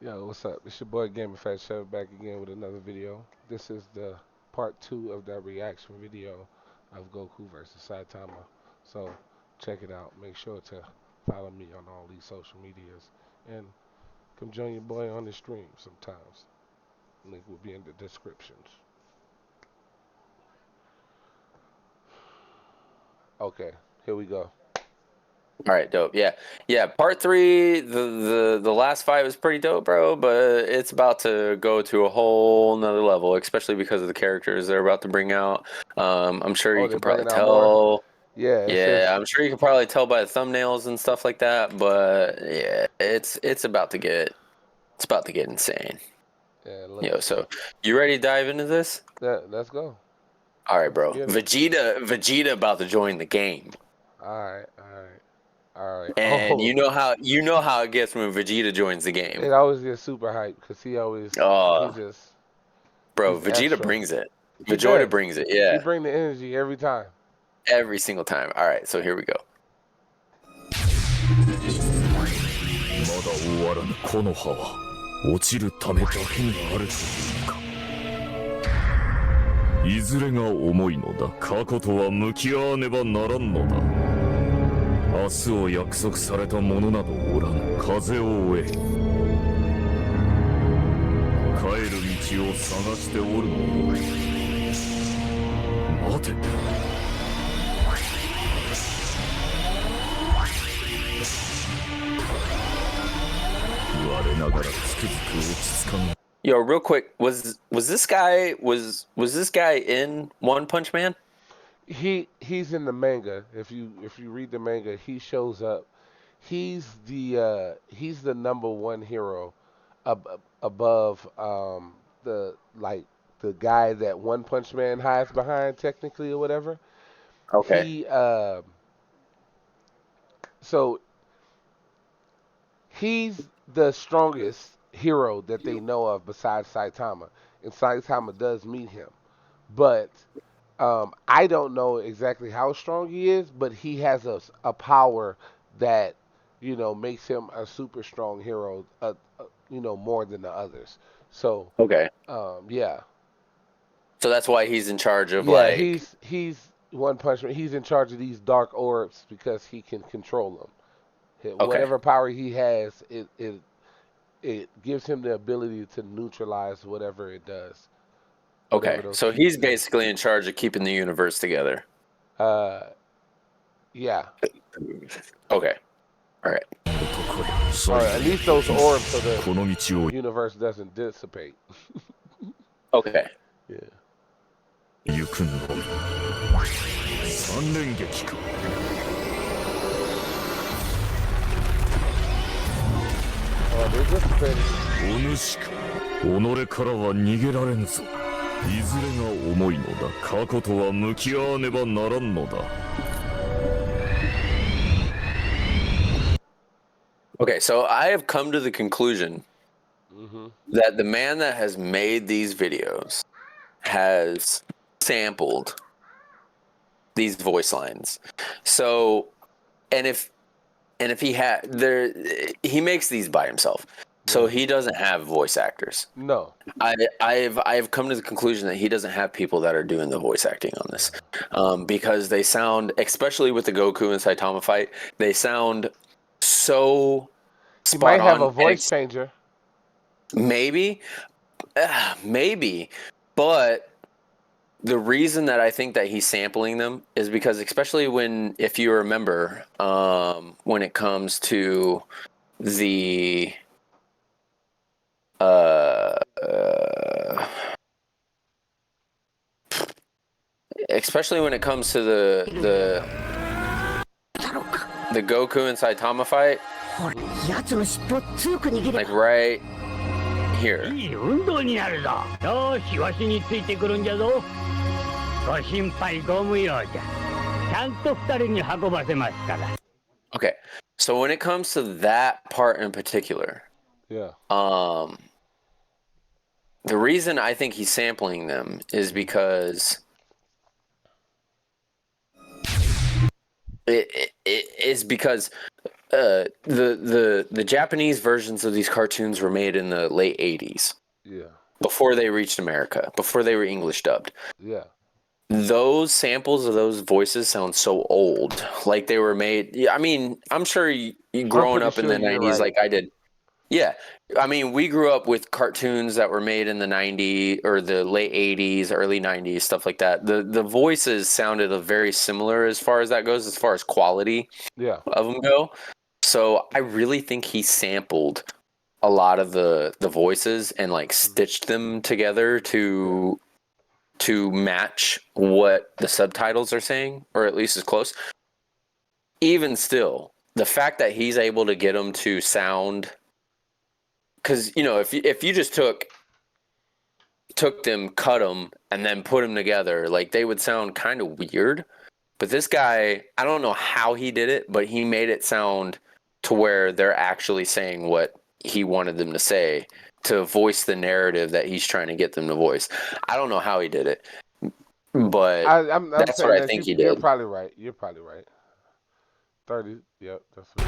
Yo, what's up? It's your boy Gaming Fat Chef back again with another video. This is the part two of that reaction video of Goku versus Saitama. So check it out. Make sure to follow me on all these social medias and come join your boy on the stream sometimes. Link will be in the descriptions. Okay, here we go. All right, dope. Yeah, yeah. Part three, the last fight was pretty dope, bro. But it's about to go to a whole nother level, especially because of the characters they're about to bring out. I'm sure Oh, you they're can probably bringing out more? tell. Yeah, it says. Yeah, I'm sure you can probably tell by the thumbnails and stuff like that. But yeah, it's about to get insane. Yeah, Yo, so you ready to dive into this? let's go. All right, Let's bro. get it. Vegeta about to join the game. All right. And Oh, you know how it gets when Vegeta joins the game. it always gets super hyped because he Oh, just bro, he's Vegeta extra. brings it. He Vegeta does. brings it. He Yeah, bring the energy every time. every single time. All right, so here we go. まだ終わらぬ木の葉は落ちるためだけにあるというか。いずれが重いのだ。過去とは向き合わねばならんのだ。明日を約束された者などおらぬ。風を追え。帰る道を探しておるのよ。待て。我ながらつくづく落ち着かん。 Yo, real quick, was this guy in One Punch Man? He's in the manga. If you read the manga, he shows up. He's the number one hero above the guy that One Punch Man hides behind technically or whatever. Okay. He so he's the strongest hero that they know of besides Saitama, and Saitama does meet him. But I don't know exactly how strong he is, but he has a power that makes him a super strong hero. More than the others. So Okay. yeah, So that's why he's in charge of yeah, like. he's One Punch Man. He's in charge of these dark orbs because he can control them. Okay. Whatever power he has, it gives him the ability to neutralize whatever it does, whatever Okay. those So ki. he's basically in charge of keeping the universe together. Uh, yeah, Okay. All right. or at least those orbs so こ the の道を universe doesn't dissipate. Okay. Yeah. 行くのみ。三連撃か。Oh, they're dissipating. お主か。己からは逃げられぬぞ。いずれが重いのだ。過去とは向き合わねばならんのだ。Okay. So I have come to the conclusion that the man that has made these videos has sampled these voice lines. So, and if he had there, he makes these by himself. So he doesn't have voice actors. No. I've come to the conclusion that he doesn't have people that are doing the voice acting on this, because they sound, especially with the Goku and Saitama fight, they sound so He spot might have on. a voice changer. Maybe, maybe, but the reason that I think that he's sampling them is because, especially if you remember, when it comes to the especially when it comes to the Goku and Saitama fight, like right here. いい運動になるぞ。よし、わしについてくるんじゃぞ。ご心配ご無用じゃ。ちゃんと二人に運ばせますから。Okay, so when it comes to that part in particular, Yeah. the reason I think he's sampling them is because it is because the Japanese versions of these cartoons were made in the late 80s. Yeah. Before they reached America, before they were English dubbed. Yeah. Those samples of those voices sound so old, like they were made. Yeah, I mean, I'm sure you growing pretty up in sure the you're 90s right. like I did. Yeah, I mean, we grew up with cartoons that were made in the 90s or the late 80s, early 90s, stuff like that. The voices sounded very similar as far as that goes, as far as quality Yeah. of them go. So I really think he sampled a lot of the voices and like stitched them together to match what the subtitles are saying, or at least as close. Even still, the fact that he's able to get them to sound, because if you just took them, cut them, and then put them together, like they would sound kind of weird. But this guy, I don't know how he did it, but he made it sound to where they're actually saying what he wanted them to say, to voice the narrative that he's trying to get them to voice. I don't know how he did it, but I'm that's what saying I that think he you're did. probably right. You're probably right. 30. Yep. That's what.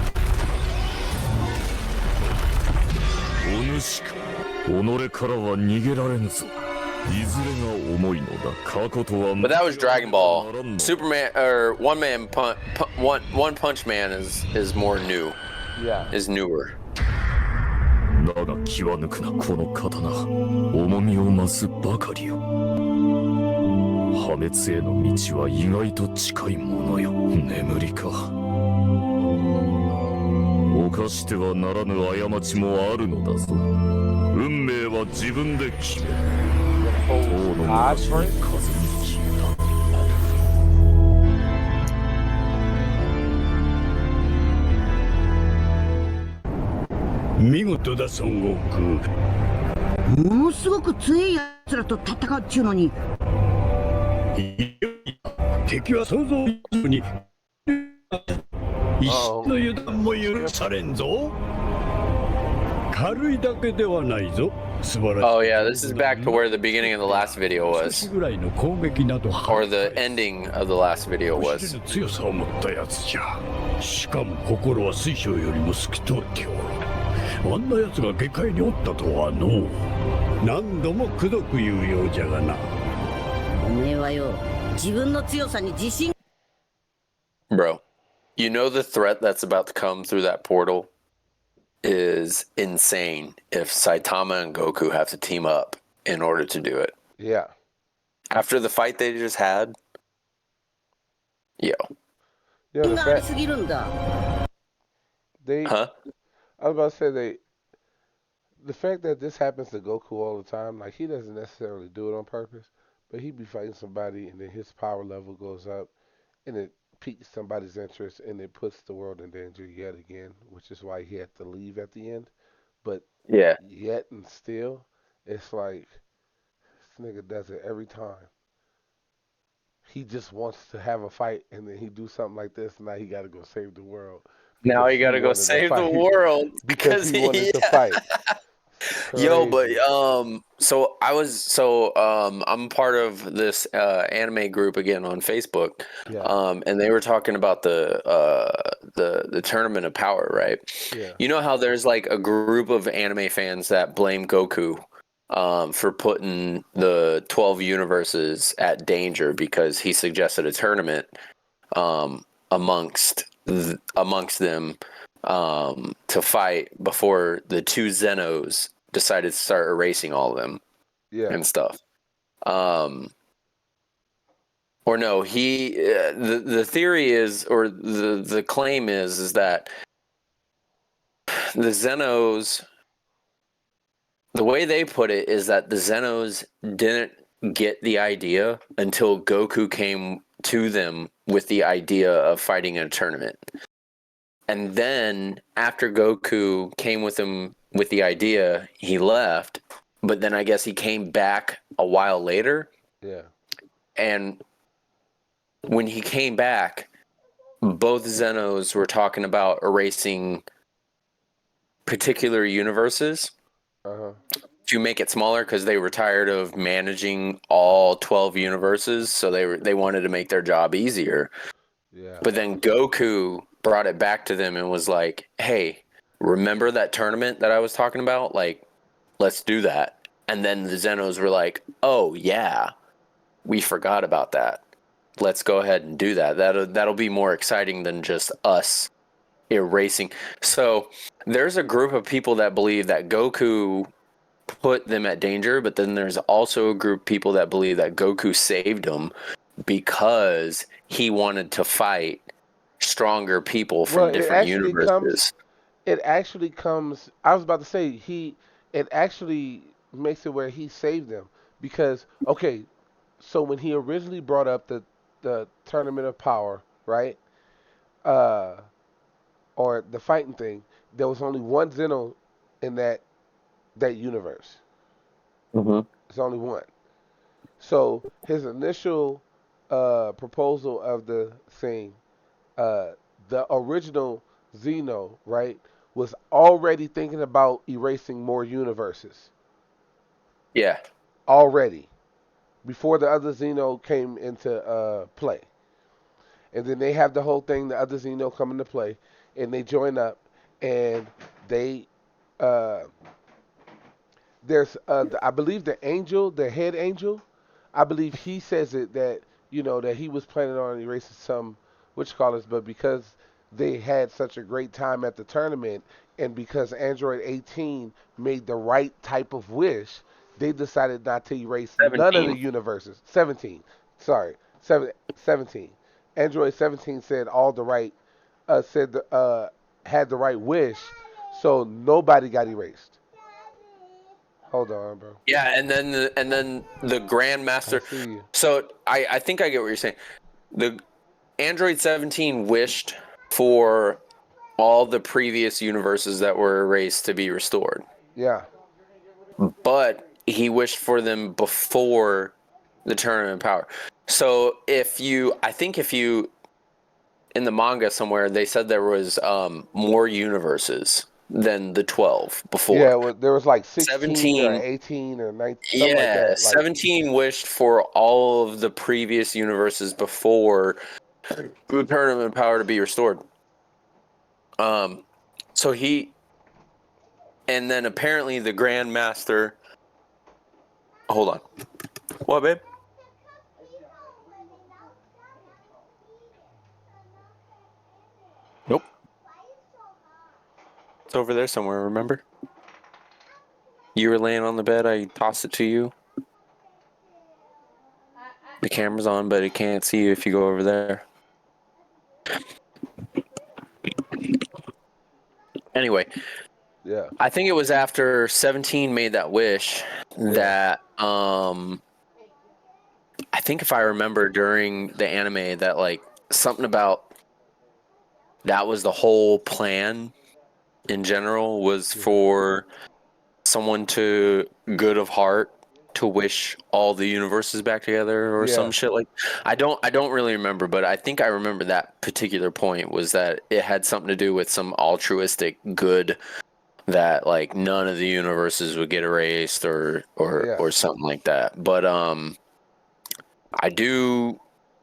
お主か己からは逃げられぬぞいずれが重いのだ過去とは But that was Dragon Ball. Superman or One Punch Man is more new. Yeah. Is newer. だが気は抜くなこの刀重みを増すばかりよ破滅への道は意外と近いものよ眠りか犯してはならぬ過ちもあるのだぞ運命は自分で決める今日の昔に風に消えた見事だ孫悟空。ものすごく強い奴らと戦うっちゅうのに。敵は想像以上に一瞬の油断も許されんぞ。軽いだけではないぞ。素晴らしい。Oh yeah, this is back to where the beginning of the last video was, ぐらいの攻撃など or the ending of the last video 知 was. る強さを持ったやつじゃ。しかも心は水晶よりも透き通っておる。あんなやつが下界におったとはの何度も口説くいうようじゃがな。おめえはよ、自分の強さに自信。 Bro, you know the threat that's about to come through that portal is insane if Saitama and Goku have to team up in order to do it. Yeah. After the fight they just had, yo. Yeah. The があり fact すぎるんだ。 they. Huh? I was about to say the fact that this happens to Goku all the time, like he doesn't necessarily do it on purpose, but he be fighting somebody and then his power level goes up and it piques somebody's interest and it puts the world in danger yet again, which is why he had to leave at the end. But Yeah. yet and still, it's like this nigga does it every time. He just wants to have a fight and then he do something like this and now he got to go save the world. Now because you gotta he go wanted to save the fight. world Because he wanted to fight. Yo, but Crazy. I'm part of this anime group again on Facebook. Yeah. And they were talking about the Tournament of Power, right? Yeah. You know how there's like a group of anime fans that blame Goku for putting the 12 universes at danger because he suggested a tournament amongst them to fight before the two Zenos decided to start erasing all of them and stuff. Or no, the theory is, or the claim is that the Zenos, the way they put it is that the Zenos didn't get the idea until Goku came to them with the idea of fighting in a tournament. And then after Goku came with him with the idea, he left. But then I guess he came back a while later. Yeah. And when he came back, both Zenos were talking about erasing particular universes to make it smaller because they were tired of managing all 12 universes. So they wanted to make their job easier. Yeah. But then Goku brought it back to them and was like, hey, remember that tournament that I was talking about? Like, let's do that. And then the Zenos were like, oh, yeah, we forgot about that. Let's go ahead and do that. That'll be more exciting than just us erasing. So there's a group of people that believe that Goku put them at danger, but then there's also a group of people that believe that Goku saved them because he wanted to fight stronger people Well, from different universes. It actually comes. I was about to say he. It actually makes it where he saved them because okay, so when he originally brought up the tournament of power, right? Uh, or the fighting thing, there was only one Zeno in that universe. Mm-hmm. It's only one. So his initial proposal of the thing, uh, the original Zeno, right, was already thinking about erasing more universes Yeah. already before the other Zeno came into play. And then they have the whole thing, the other Zeno come into play, and they join up, and they uh, there's I believe the angel, the head angel, I believe he says it that that he was planning on erasing some witch callers, but because they had such a great time at the tournament, and because Android 18 made the right type of wish, they decided not to erase none of the 17. universes. 17, sorry, 17. Android 17 said all the right, had the right wish, so nobody got erased. Hold on, bro. Yeah, and then the I Grandmaster. see you. So I think I get what you're saying. The Android 17 wished for all the previous universes that were erased to be restored, Yeah, but he wished for them before the Tournament of Power. So I think if you in the manga somewhere they said there was more universes than the 12 yeah. before. There was like 16 or 17 18 or 19, something like Yeah, that. Like, 17 wished for all of the previous universes before the tournament power to be restored. Um, so and then apparently the Grand Master. Hold on. What, babe? Nope. It's over there somewhere, remember? You were laying on the bed, I tossed it to you. The camera's on, but it can't see you if you go over there. Anyway, yeah, I think it was after 17 made that wish yeah, that I think if I remember during the anime that like something about that was the whole plan in general was yeah, for someone to good of heart to wish all the universes back together or some yeah, shit like I don't really remember, but I think I remember that particular point was that it had something to do with some altruistic good that like none of the universes would get erased yeah, or something like that. But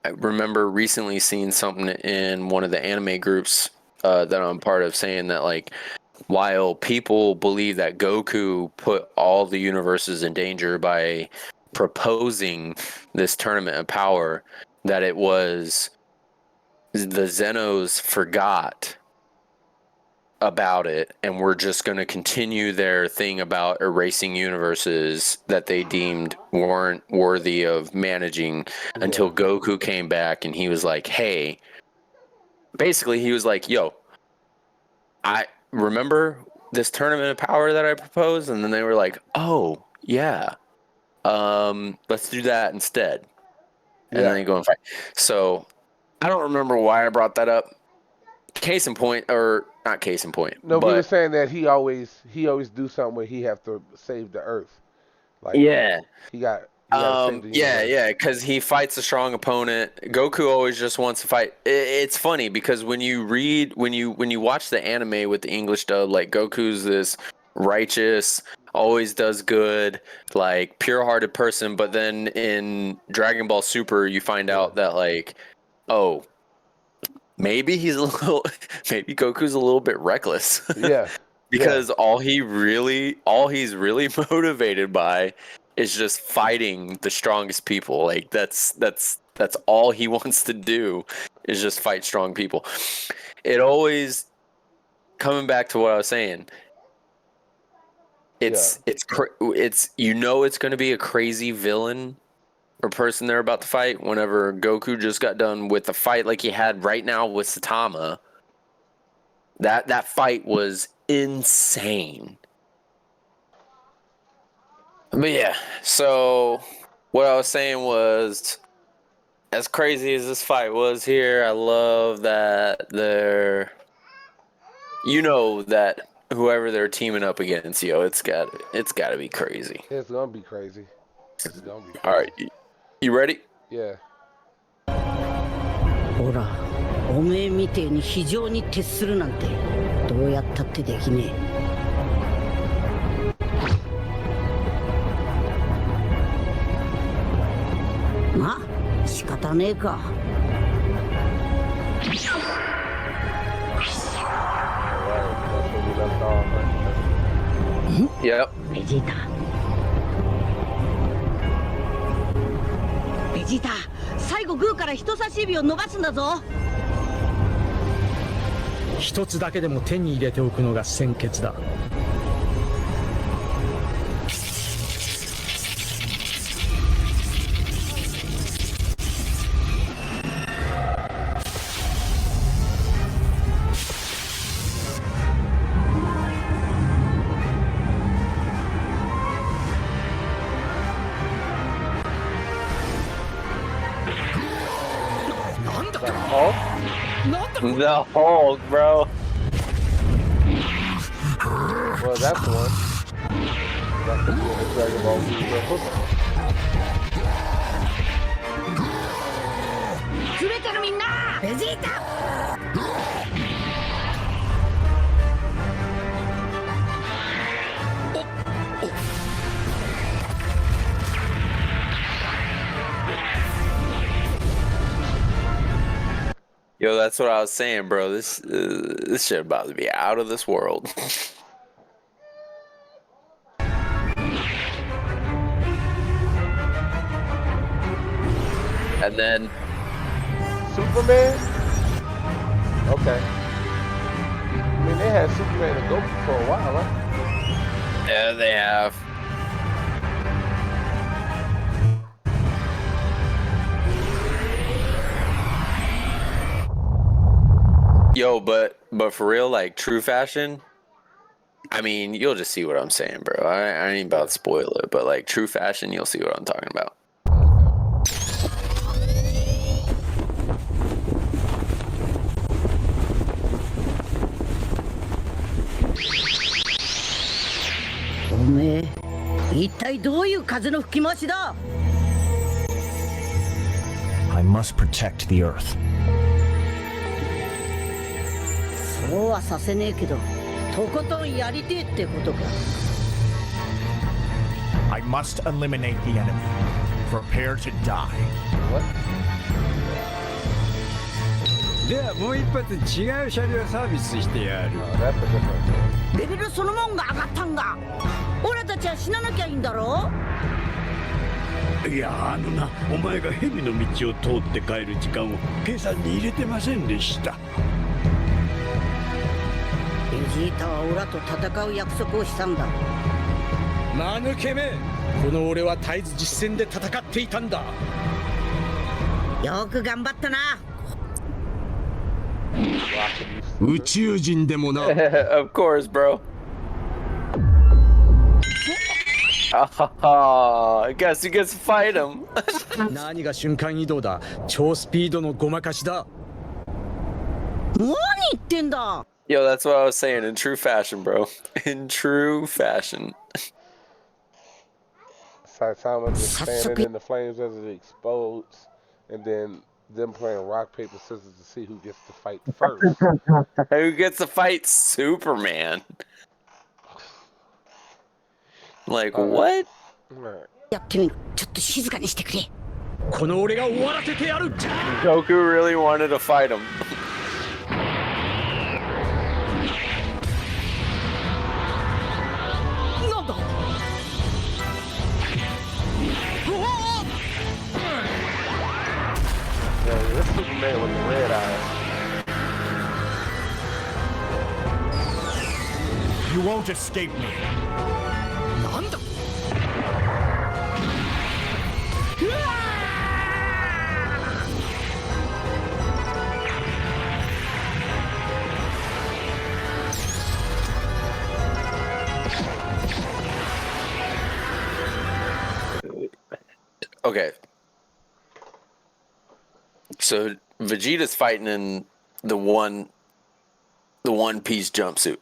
I remember recently seeing something in one of the anime groups that I'm part of saying that like while people believe that Goku put all the universes in danger by proposing this tournament of power, that it was the Zenos forgot about it and were just going to continue their thing about erasing universes that they deemed weren't worthy of managing yeah, until Goku came back and he was like, hey, basically he was like, yo, I remember this tournament of power that I proposed, and then they were like, oh yeah, let's do that instead. And then yeah. they go and fight. So I don't remember why I brought that up. Case in point, or not case in point, No, we were but saying that he always do something where he have to save the Earth. Like yeah. he got to save the Yeah, universe. yeah, because he fights a strong opponent. Goku always just wants to fight. It's funny because when you read, when you watch the anime with the English dub, like Goku's this righteous, always does good, like pure-hearted person. But then in Dragon Ball Super, you find Yeah, out that like, oh, maybe maybe Goku's a little bit reckless. Yeah. Because all he's really motivated by is just fighting the strongest people. Like that's all he wants to do is just fight strong people. It always coming back to what I was saying. It's it's going to be a crazy villain or person they're about to fight whenever Goku just got done with the fight like he had right now with Saitama. That fight was insane. But yeah, so what I was saying was, as crazy as this fight was here, I love that that whoever they're teaming up against, it's got to be crazy. It's gonna be crazy. It's gonna be crazy. All right, you ready? Yeah. ほら、おめえみてえに非常に徹するなんてどうやったってできねえ。まあ仕方ねえか。Yep. ベジータ。ベジータ、最後グーから人差し指を伸ばすんだぞ。一つだけでも手に入れておくのが先決だ。The Hulk, bro. Well, that's the one. That's the Dragon Ball Z replica. 釣れてるみんな。ベジータ。Yo, that's what I was saying, bro. This shit about to be out of this world. And then Superman? Okay. I mean, they had Superman and Goku for a while, right? yeah, they have. Yo, but for real, like true fashion, I mean, you'll just see what I'm saying, bro. I ain't about to spoil it, but like true fashion, you'll see what I'm talking about. おめえ、一体どういう風の吹き回しだ。I must protect the Earth. そうはさせねえけど、とことんやりてえってことか。I must eliminate the enemy. Prepare to die. What? ではもう一発違う車両サービスしてやる。 Oh, that's a different thing. レベルそのもんが上がったんだ。俺たちは死ななきゃいいんだろ。いやお前が蛇の道を通って帰る時間を計算に入れてませんでした。ベジータはオラと戦う約束をしたんだ。間抜けめ、この俺は絶えず実戦で戦っていたんだ。よく頑張ったな。宇宙人でもな。Of course, bro. I guess you get to fight him. 何が瞬間移動だ。超スピードのごまかしだ。何言ってんだ。 Yo, that's what I was saying in true fashion, bro. In true fashion. Saitama just standing in the flames as it explodes, and then them playing rock, paper, scissors to see who gets to fight first. Who gets to fight Superman? Like, what? Right. やってみろ。ちょっと静かにしてくれ。この俺が終わらせてやる。 Goku really wanted to fight him. won't escape me. Okay. So Vegeta's fighting in the one piece jumpsuit.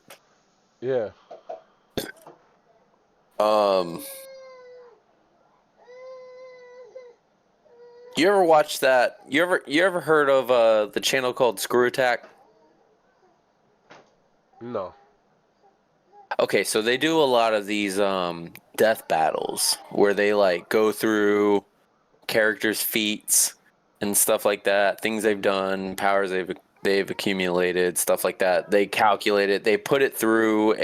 Yeah. You ever watch that? You ever heard of the channel called Screw Attack? No. Okay, so they do a lot of these death battles where they like go through characters' feats and stuff like that, things they've done, powers they've accumulated, stuff like that. They calculate it. They put it through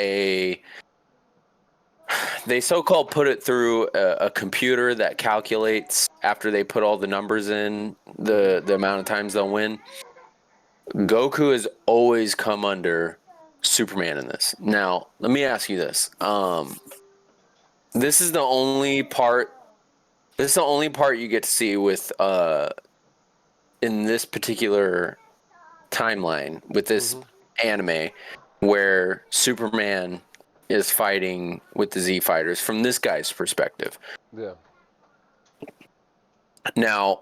they so-called put it through a computer that calculates after they put all the numbers in the amount of times they'll win. Goku has always come under Superman in this. Now, let me ask you this. This is the only part you get to see with in this particular timeline with this anime where Superman is fighting with the Z fighters from this guy's perspective. Yeah. Now,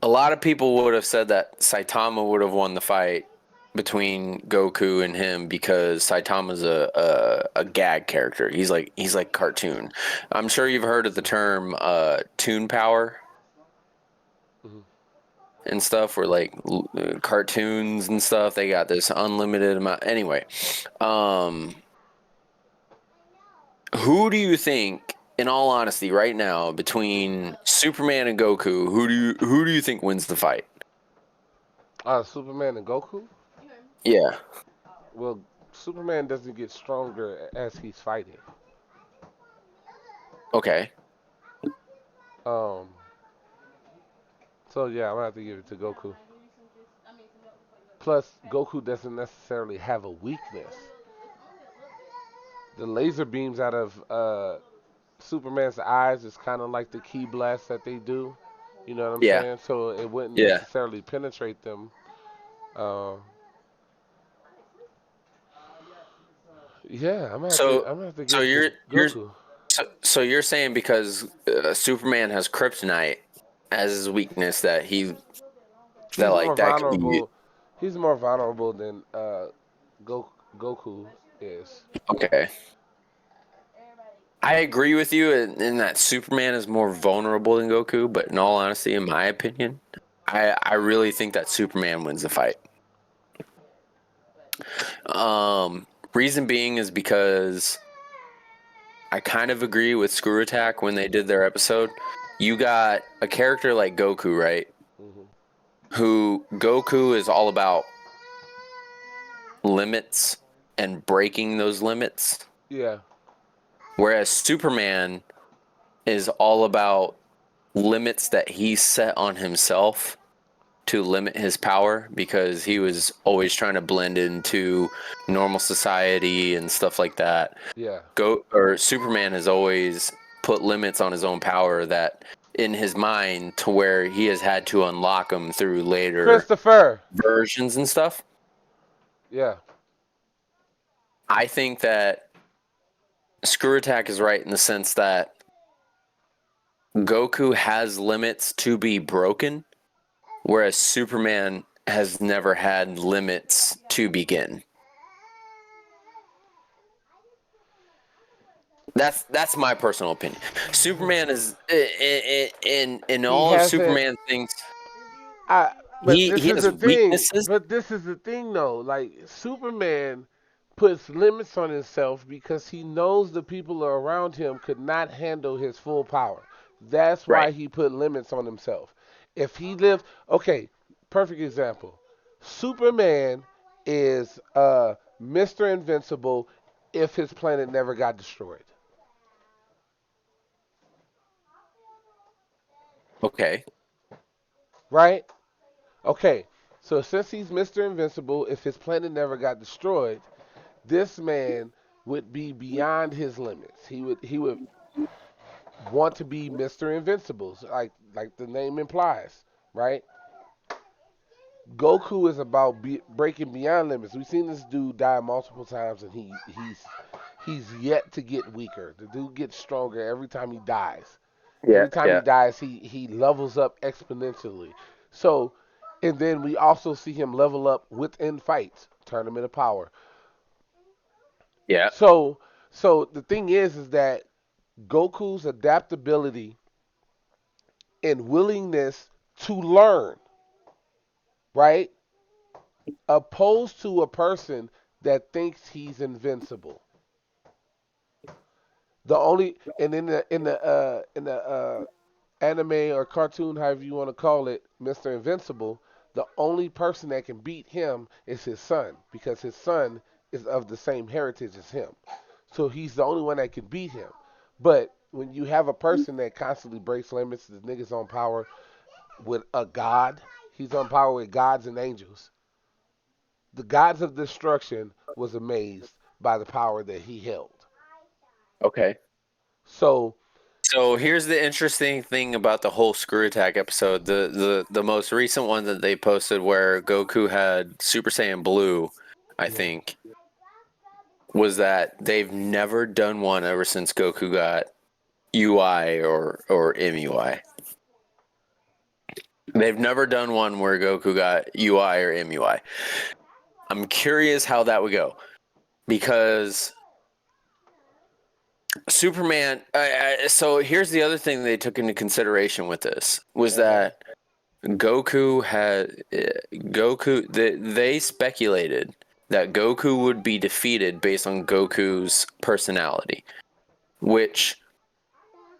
a lot of people would have said that Saitama would have won the fight between Goku and him because Saitama's a gag character. He's like cartoon. I'm sure you've heard of the term toon power and stuff, where like cartoons and stuff, they got this unlimited amount. Anyway, who do you think, in all honesty, right now, between Superman and Goku, who do you think wins the fight? Superman and Goku? Yeah. Well, Superman doesn't get stronger as he's fighting. Okay. So yeah, I'm gonna have to give it to Goku. Plus, Goku doesn't necessarily have a weakness. The laser beams out of Superman's eyes is kind of like the key blast that they do. You know what I'm Yeah. saying? So it wouldn't Yeah. necessarily penetrate them. Um, yeah, So I'm gonna have to so give it to you're Goku. so you're saying because Superman has kryptonite as his weakness that He's more that could be vulnerable. He's more vulnerable than Goku is. okay. I agree with you in that Superman is more vulnerable than Goku, but in all honesty, in my opinion, I really think that Superman wins the fight. Reason being is because I kind of agree with Screw Attack when they did their episode. You got a character like Goku, right? Hmm. Who Goku is all about limits and breaking those limits, Yeah, whereas Superman is all about limits that he set on himself to limit his power because he was always trying to blend into normal society and stuff like that. yeah. Superman has always put limits on his own power that in his mind to where he has had to unlock them through later Christopher. versions and stuff. Yeah, I think that Screw Attack is right in the sense that Goku has limits to be broken, whereas Superman has never had limits to begin. That's my personal opinion. Superman is in he all of hasn't. Superman's things. But He this is has the thing. weaknesses. But this is the thing, though. Like Superman puts limits on himself because he knows the people around him could not handle his full power. That's Right. why he put limits on himself. If he lived, okay, perfect example. Superman is Mr. Invincible if his planet never got destroyed. Okay. Right? Okay. So since he's Mr. Invincible, if his planet never got destroyed, This man would be beyond his limits. He would want to be Mr. Invincible, like the name implies, right? Goku is about breaking beyond limits. We've seen this dude die multiple times, and he's yet to get weaker. The dude gets stronger every time he dies. Yeah, Every time he yeah, dies, he levels up exponentially. So, and then we also see him level up within fights, tournament of power. yeah. So, so the thing is that Goku's adaptability and willingness to learn, right? Opposed to a person that thinks he's invincible. The only and in the anime or cartoon, however you want to call it, Mr. Invincible, the only person that can beat him is his son because his son is of the same heritage as him. So he's the only one that can beat him. But when you have a person that constantly breaks limits, the nigga's on power with a god, he's on power with gods and angels. The gods of destruction was amazed by the power that he held. Okay. So, So here's the interesting thing about the whole Screw Attack episode. The most recent one that they posted where Goku had Super Saiyan Blue, I yeah, think, was that they've never done one ever since Goku got UI or MUI. They've never done one where Goku got UI or MUI. I'm curious how that would go because Superman. So here's the other thing they took into consideration with this was uh-huh. that Goku had Goku. They speculated that Goku would be defeated based on Goku's personality, which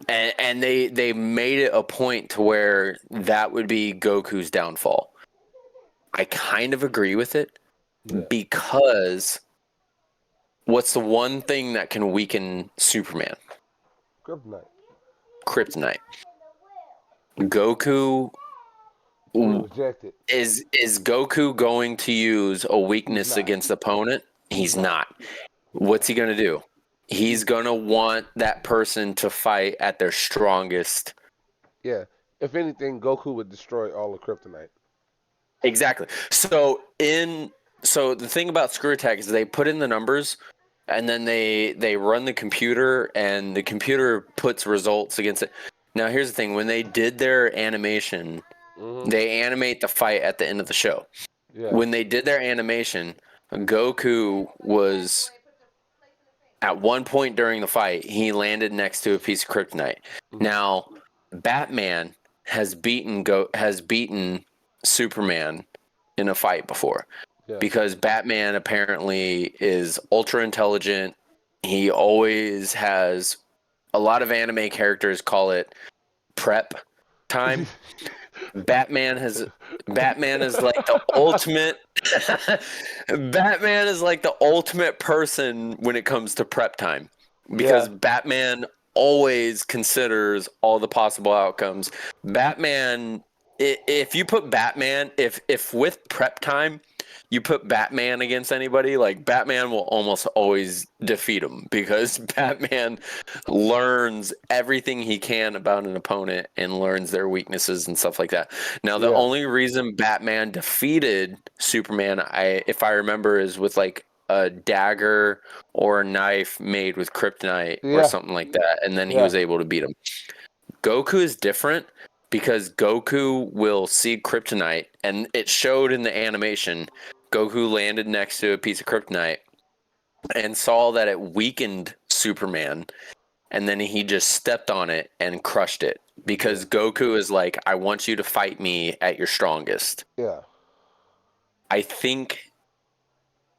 and they made it a point to where that would be Goku's downfall. I kind of agree with it Yeah, because what's the one thing that can weaken Superman? kryptonite. Kryptonite. Goku Will reject it. is Goku going to use a He's weakness not. against the opponent? He's He's not. not. He's What's not. he going to do? He's He's going to want that person to fight at their strongest. yeah. If anything, Goku would destroy all of kryptonite. Exactly. So the thing about Screw Attack is they put in the numbers and then they run the computer and the computer puts results against it. Now here's the thing, when they did their animation, Mhm. they animate the fight at the end of the show. Yeah. When they did their animation, Goku was at one point during the fight, he landed next to a piece of kryptonite. Mhm. Now, Batman has beaten Superman in a fight before Yeah. because Batman apparently is ultra intelligent. He always has a lot of anime characters call it prep time. Batman is like the ultimate Batman is like the ultimate person when it comes to prep time because yeah. Batman always considers all the possible outcomes. Batman if you put Batman if with prep time you put Batman against anybody, like Batman will almost always defeat him because Batman learns everything he can about an opponent and learns their weaknesses and stuff like that. Now, the Yeah. only reason Batman defeated Superman, if I remember, is with like a dagger or a knife made with kryptonite or Yeah. something like that, and then he Yeah. was able to beat him. Goku is different because Goku will see kryptonite, and it showed in the animation. Goku landed next to a piece of kryptonite and saw that it weakened Superman, and then he just stepped on it and crushed it Yeah. because Goku is like, I want you to fight me at your strongest. Yeah. I think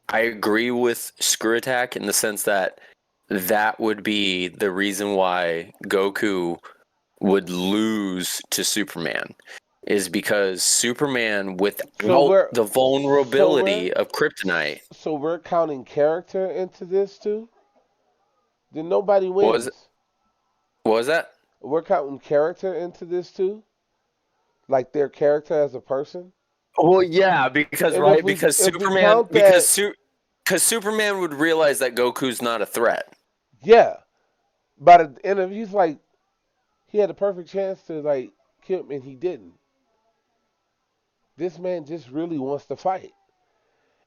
I agree with Screw Attack in the sense that that would be the reason why Goku would lose to Superman is because Superman, So without we're the so we're vulnerability of kryptonite, so we're counting character into this too. Then nobody what was wins. what was that? We're counting character into this too, like their character as a person. Well, yeah, because And if right, we because if we Superman, count that, Because Superman would realize that Goku's not a threat. Yeah, but at the end of he's like he had a perfect chance to like kill him and he didn't. This man just really wants to fight.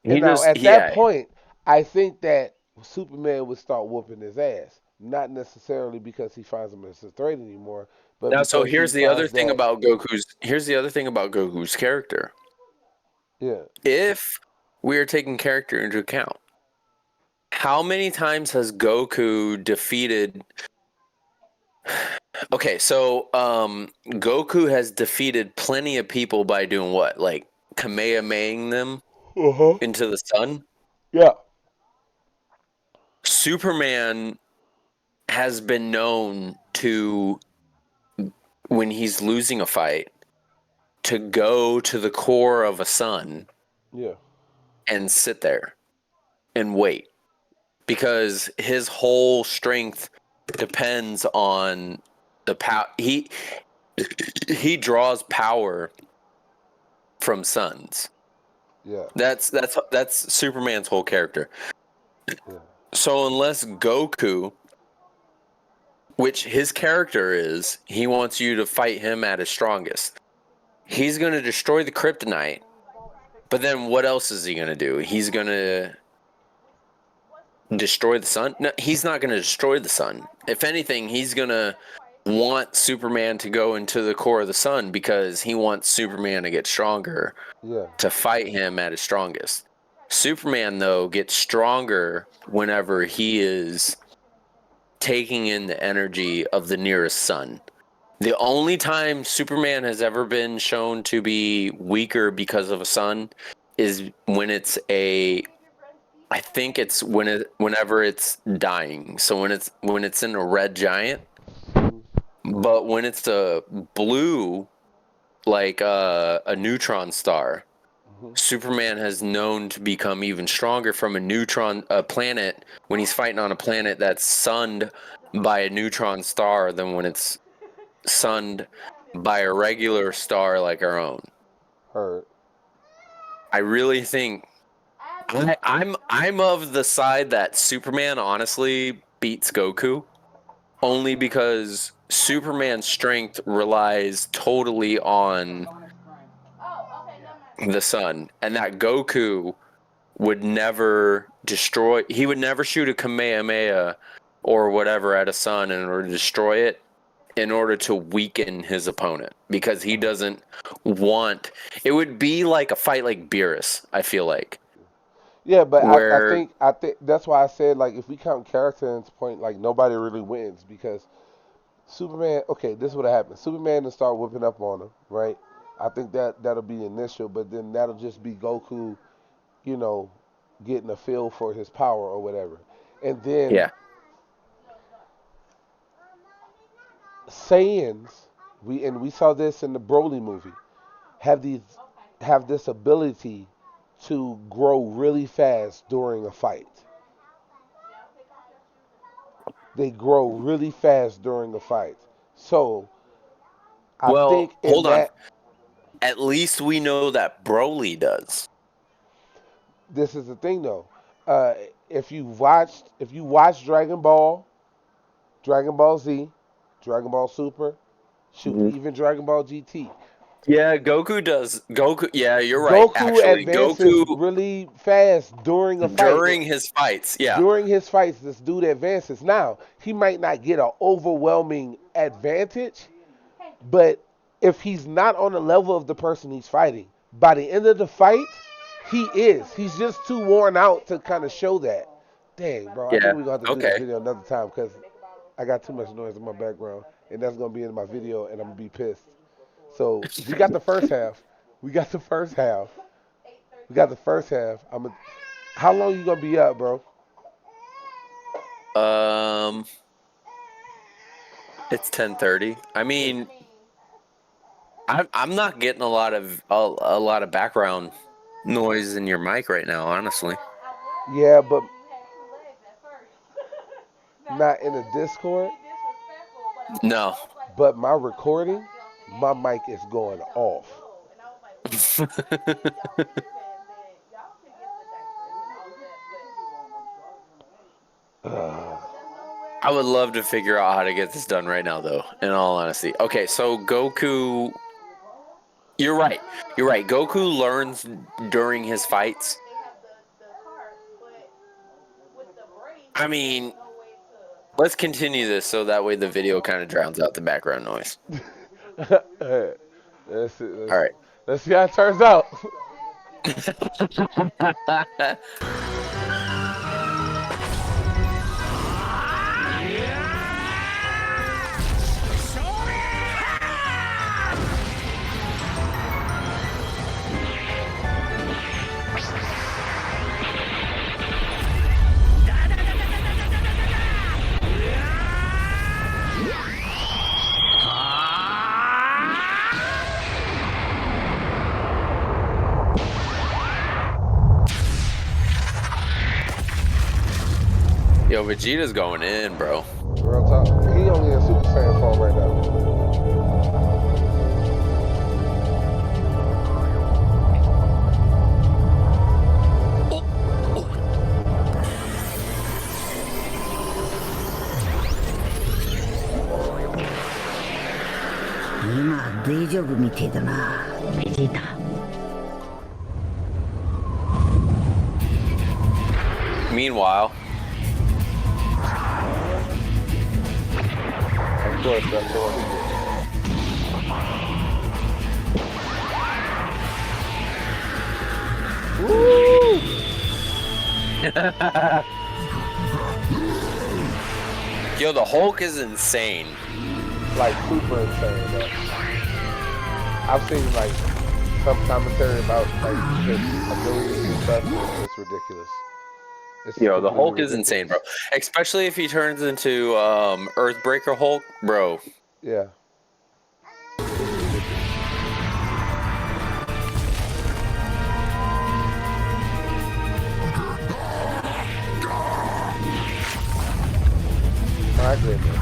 And He now just, at that yeah. point, I think that Superman would start whooping his ass. Not necessarily because he finds him as a threat anymore, but Now, so because he here's the other finds thing that about Goku's character. yeah. If we are taking character into account, how many times has Goku defeated? Okay, so Goku has defeated plenty of people by doing what? Like Kamehamehaing them Uh-huh. into the sun? Yeah. Superman has been known to, when he's losing a fight, to go to the core of a sun Yeah. and sit there and wait, because his whole strength depends on the power. He draws power from suns. Yeah. That's Superman's whole character. Yeah. So unless Goku, which his character is, he wants you to fight him at his strongest. He's going to destroy the kryptonite, but then what else is he going to do? He's going to destroy the sun? No, he's not going to destroy the sun. If anything, he's going to want Superman to go into the core of the sun because he wants Superman to get stronger Yeah. to fight him at his strongest. Superman, though, gets stronger whenever he is taking in the energy of the nearest sun. The only time Superman has ever been shown to be weaker because of a sun is when it's I think it's whenever it's dying. So when it's in a red giant, but when it's a blue, like a neutron star, Mm-hmm. Superman has known to become even stronger from a planet, when he's fighting on a planet that's sunned by a neutron star, than when it's sunned by a regular star like our own. Heard. I really think I'm of the side that Superman honestly beats Goku, only because Superman's strength relies totally on the sun, and that Goku would never he would never shoot a Kamehameha or whatever at a sun in order to destroy it, in order to weaken his opponent, because he doesn't want it. Would be like a fight like Beerus, I feel like, Yeah, but where I think that's why I said like if we count character in this point, like nobody really wins because Superman. Okay, this would have happened. Superman will start whipping up on him, right? I think that'll be initial, but then that'll just be Goku, you know, getting a feel for his power or whatever, and then yeah. Saiyans. We saw this in the Broly movie. Have these have this ability to grow really fast during a fight. They grow really fast during a fight. So I Well, think in hold on. that At least we know that Broly does. this is the thing though. Uh, if you watch Dragon Ball Z, Dragon Ball Super, shoot, Mhm. even Dragon Ball GT, Yeah, Goku does. Goku. Yeah, you're right. Goku Actually, advances Goku really fast during a fight. during his fights. Yeah, During his fights, this dude advances. Now, he might not get an overwhelming advantage, but if he's not on the level of the person he's fighting, by the end of the fight, he is. He's just too worn out to kind of show that. Dang, bro, I yeah. think we're going to have to do this Okay. video another time because I got too much noise in my background, and that's going to be in my video, and I'm going to be pissed. So, we got the first half. We got the first half. We got the first half. How long you going to be up, bro? Um, it's 10:30. I mean, I'm not getting a lot of background noise in your mic right now, honestly. Yeah, but not in the Discord. No. But my recording, my mic is going off. I would love to figure out how to get this done right now, though, in all honesty. Okay, so Goku... You're right. You're right. Goku learns during his fights. I mean, let's continue this so that way the video kind of drowns out the background noise. All right. Let's see how it turns out. Yo, Vegeta's going in, bro. Real talk. He only in Super Saiyan form right now. Meanwhile, Of course, that's the one he did. yo, the Hulk is insane. Like super insane. Though. I've seen like some commentary about like his abilities and stuff. It's ridiculous. Yo, the Hulk is insane, bro. Especially if he turns into Earthbreaker Hulk, bro. Yeah. My goodness.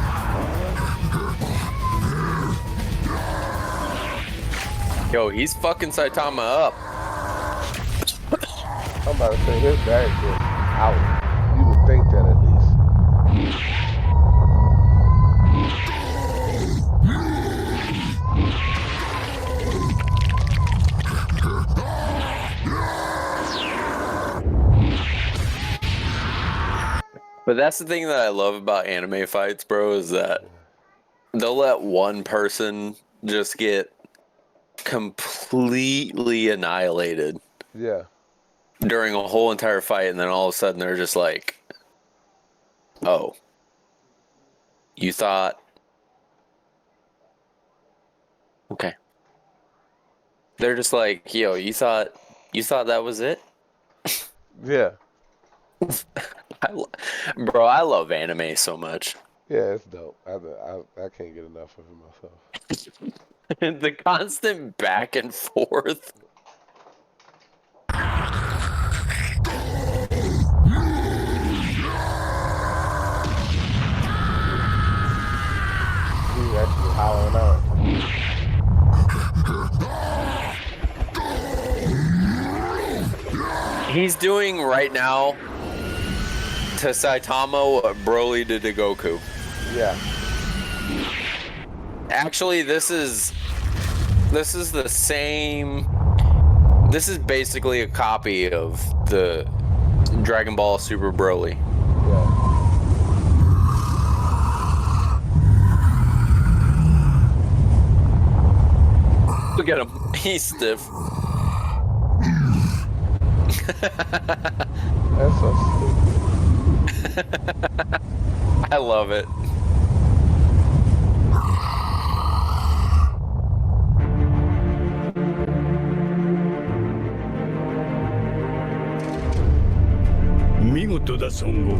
Yo, he's fucking Saitama up. I'm about to say his bag is out. You would think that at least. But that's the thing that I love about anime fights, bro, is that they'll let one person just get completely annihilated. Yeah. During a whole entire fight, and then all of a sudden they're just like, oh, you thought, okay. They're just like, yo, you thought that was it? Yeah. Bro, I love anime so much. Yeah, it's dope. I can't get enough of it myself. The constant back and forth. He's actually hollering out. He's doing right now to Saitama what Broly did to Goku. Yeah. Actually, this is the same. This is basically a copy of the Dragon Ball Super Broly. Yeah. Look at him. He's stiff. That's so stupid. I love it.見事だ孫悟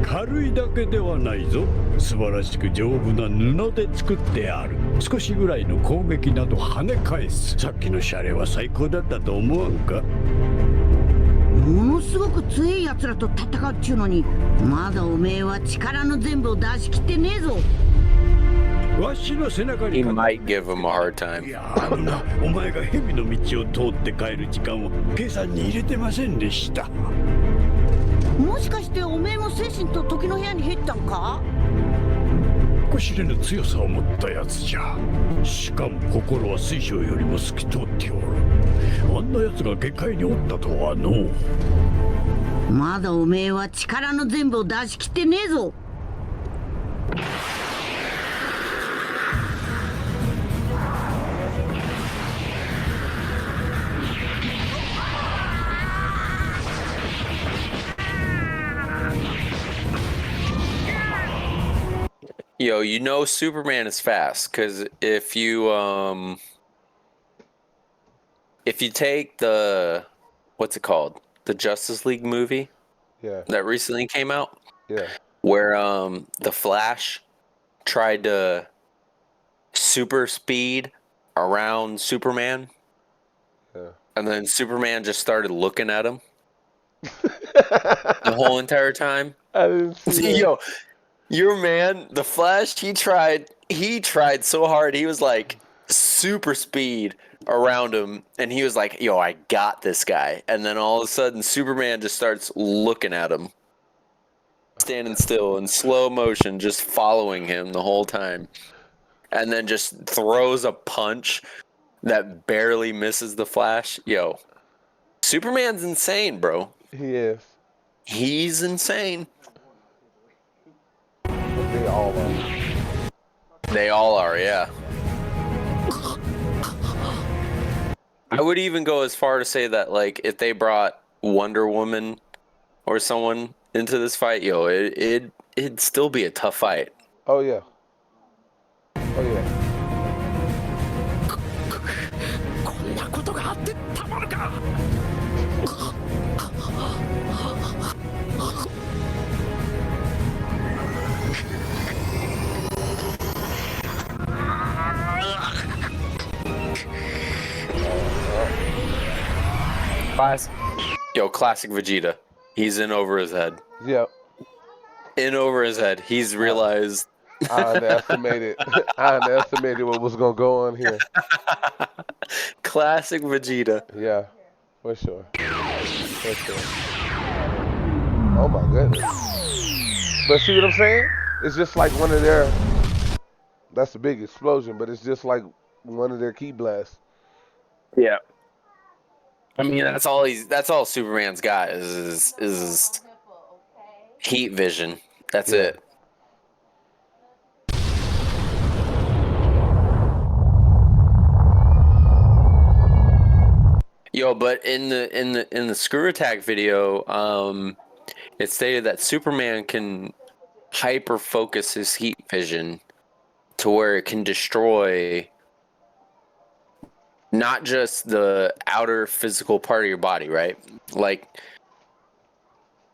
空。軽いだけではないぞ。素晴らしく丈夫な布で作ってある。少しぐらいの攻撃など跳ね返す。さっきのシャレは最高だったと思わんか。ものすごく強い奴らと戦うっちゅうのに、まだおめえは力の全部を出し切ってねえぞ。わしの背中に He might give him a hard time. いやお前が蛇の道を通って帰る時間を計算に入れてませんでした。もしかしておめえも精神と時の部屋に入ったんか？こしれぬ強さを持ったやつじゃ。しかも心は水晶よりも透き通っておる。あんなやつが下界におったとはのう。まだおめえは力の全部を出し切ってねえぞ。Yo, you know Superman is fast because if you take the what's it called? The Justice League movie Yeah. that recently came out, Yeah. where the Flash tried to super speed around Superman, Yeah. and then Superman just started looking at him the whole entire time. I didn't see that. Yo, your man, the Flash, he tried so hard. He was like super speed around him, and he was like, yo, I got this guy. And then all of a sudden Superman just starts looking at him, standing still in slow motion, just following him the whole time, and then just throws a punch that barely misses the Flash. Yo, Superman's insane, bro. He is. He's insane. They all are. They all are, yeah. I would even go as far to say that, like, if they brought Wonder Woman or someone into this fight, yo, it'd still be a tough fight. Oh yeah. Oh yeah. こんなことがあってたまるか。Yo, classic Vegeta. He's in over his head. Yep. In over his head. He's realized. I underestimated. I underestimated what was gonna go on here. Classic Vegeta. Yeah, for sure. For sure. Oh my goodness. But see what I'm saying? It's just like one of their. That's a big explosion, but it's just like one of their key blasts. Yeah. I mean, that's all Superman's got is heat vision. That's it. Yo, but in the Screw Attack video, it stated that Superman can hyper focus his heat vision to where it can destroy not just the outer physical part of your body, right? Like,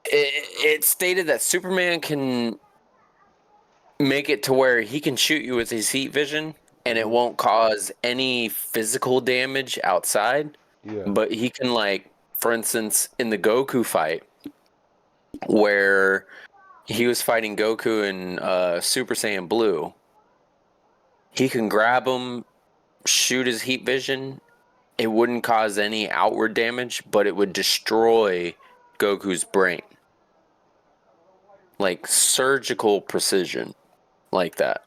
it stated that Superman can make it to where he can shoot you with his heat vision and it won't cause any physical damage outside. Yeah. But he can, like, for instance, in the Goku fight, where he was fighting Goku in Super Saiyan Blue, he can grab him, shoot his heat vision. It wouldn't cause any outward damage, but it would destroy Goku's brain. Like surgical precision, like that.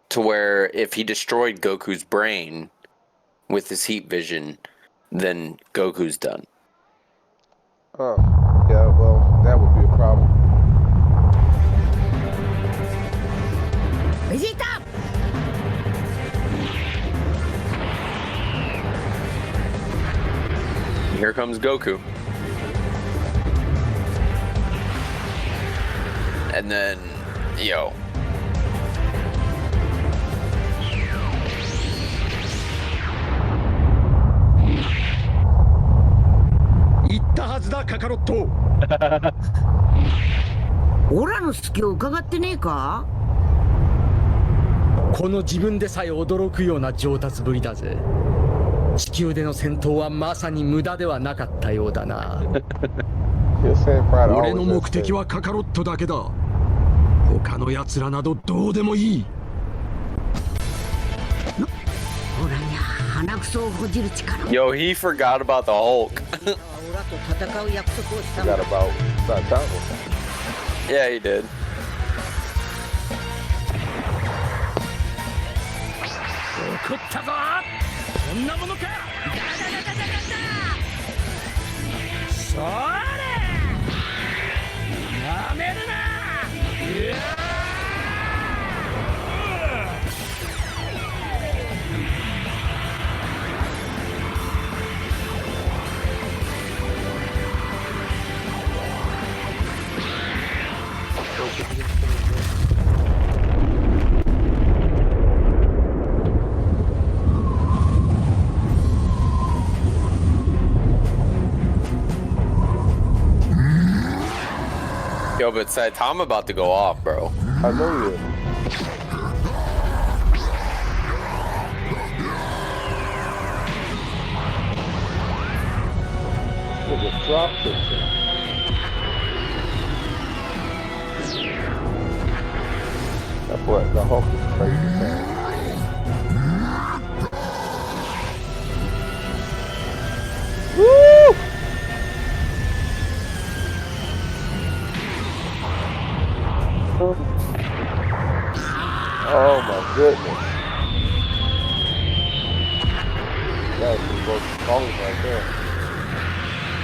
To where if he destroyed Goku's brain with his heat vision, then Goku's done. Oh, yeah, well, that would be a problem. Vegeta! Here comes Goku. And then, yo. Ora オラの隙を伺ってねえか？この自分でさえ驚くような上達ぶりだぜ。地球での戦闘はまさに無駄ではなかったようだな。俺の目的はカカロットだけだ。他の奴らなどどうでもいい。オラには鼻くそをほじる力を。 Yo, he forgot about the Hulk. オラと戦う約束をしたんだ。 Forgot about Saitama. Yeah, he did. Yo, but Saitama about to go off, bro. I know you. Look at drop kick. That boy, the Hulk is crazy, man. Woo! Oh my goodness. That's both falling right there.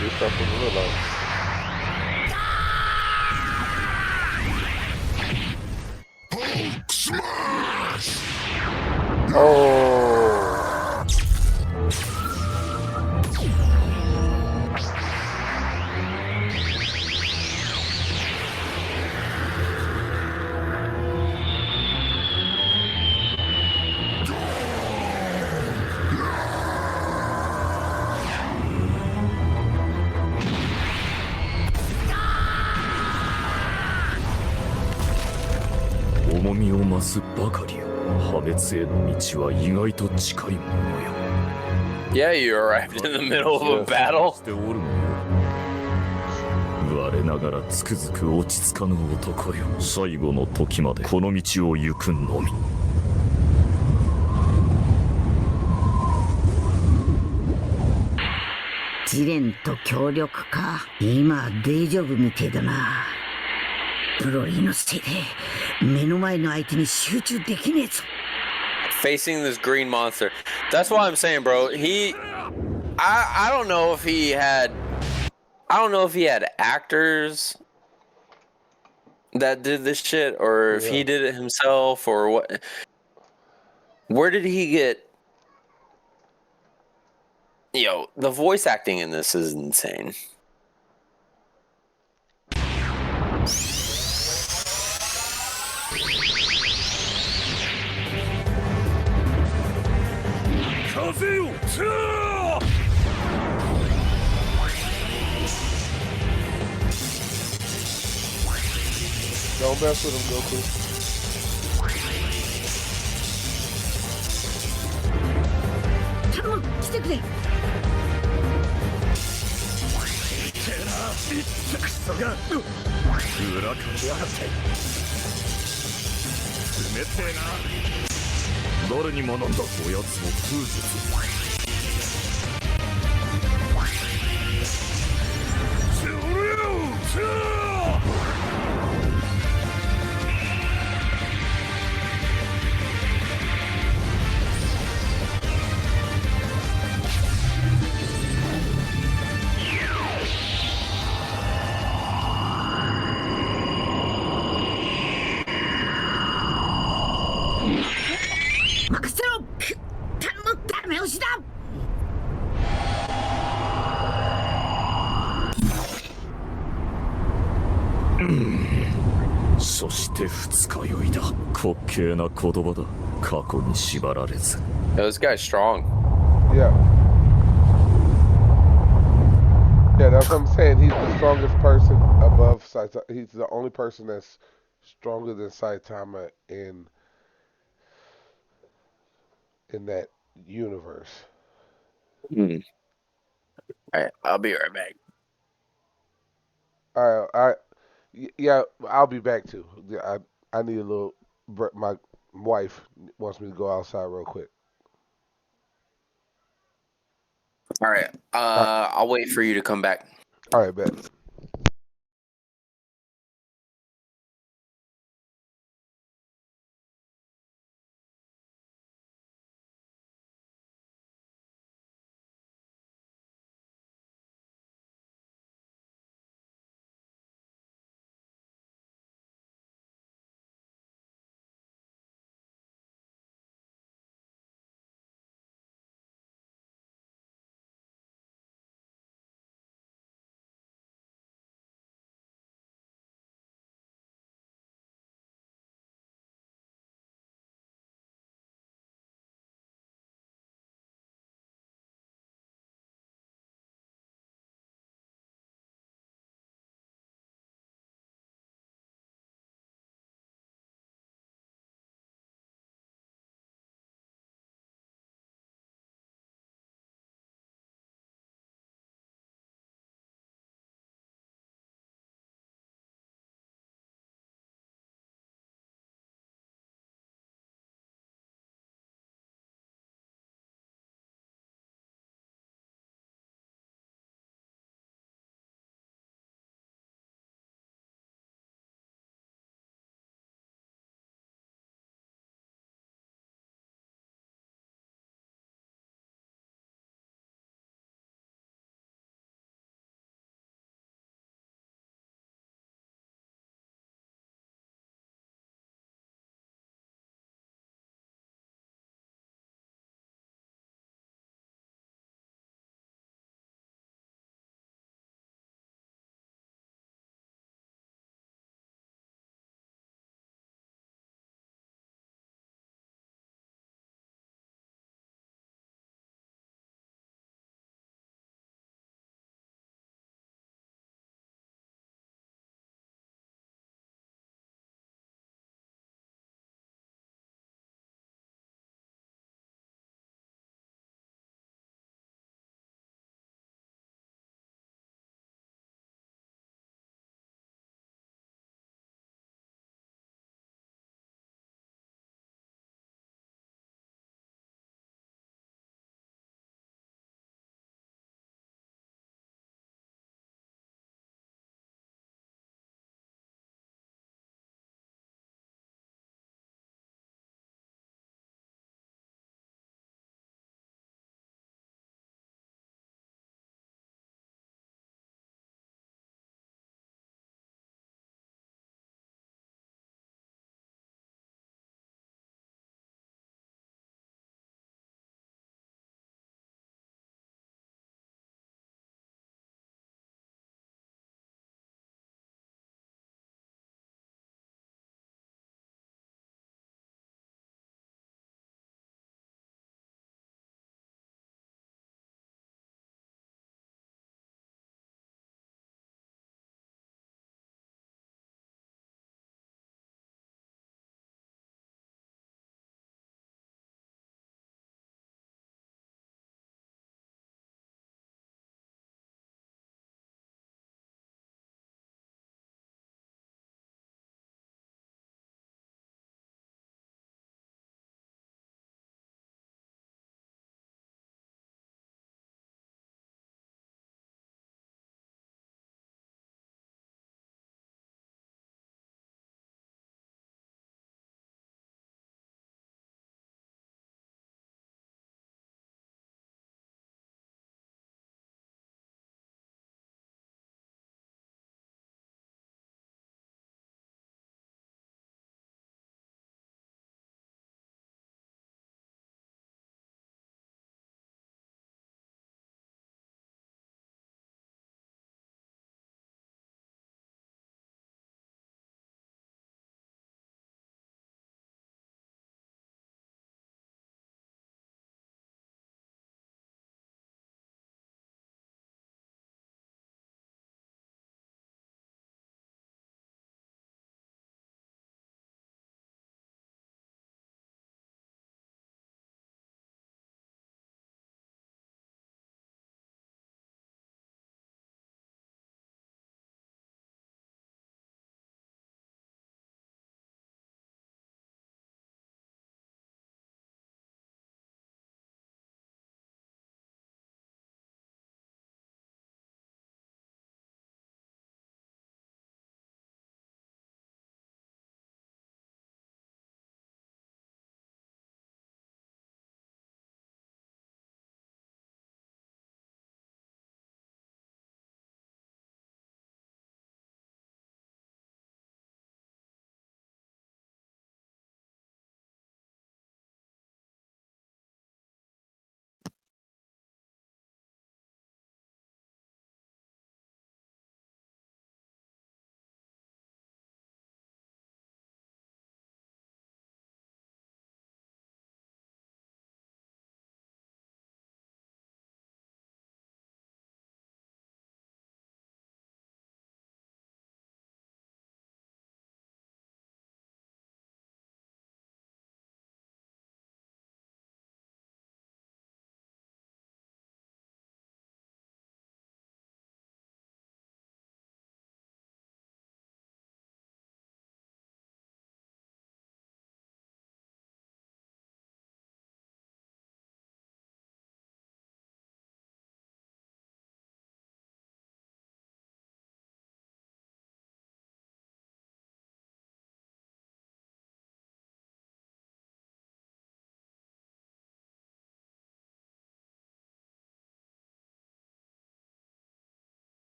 Do something a little. Oh.重みを増すばかりよ。破滅への道は意外と近いものよ。 Yeah, you arrived in the middle of a battle. しておるのよ。我ながらつくづく落ち着かぬ男よ。最後の時までこの道を行くのみ。ジレンと協力か。今デジョブみてえだな。ブロリーのせいで目の前の相手に集中できねえぞ。 Facing this green monster. That's why I'm saying, bro. I don't know if he had actors that did this shit, or if he did it himself, or what. Where did he get? Yo, the voice acting in this is insane. Don't mess with him, Goku. Come on, 来てくれ。クソが裏かけやがって冷てえな。誰に学んだこやつの風術。任せろ。頼む、ダメ押しだ。そして二日酔いだ。滑稽な言葉だ。過去に縛られず。Yo, this guy's strong. Yeah. Yeah, that's what I'm saying. He's the strongest person above Saitama. He's the only person that's stronger than Saitama in that universe. All right, I'll be right back. All right, yeah, I'll be back too. Yeah, I need a little. My wife wants me to go outside real quick. All right, I'll wait for you to come back. All right, bet.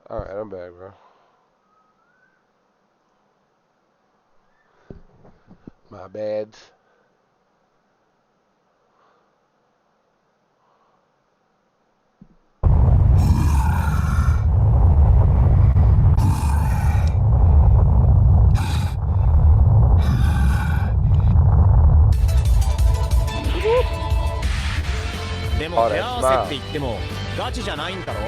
All right, I'm back, bro. My bad. でも Oh, 手 that 合わせって smile. 言ってもガチじゃないんだろ。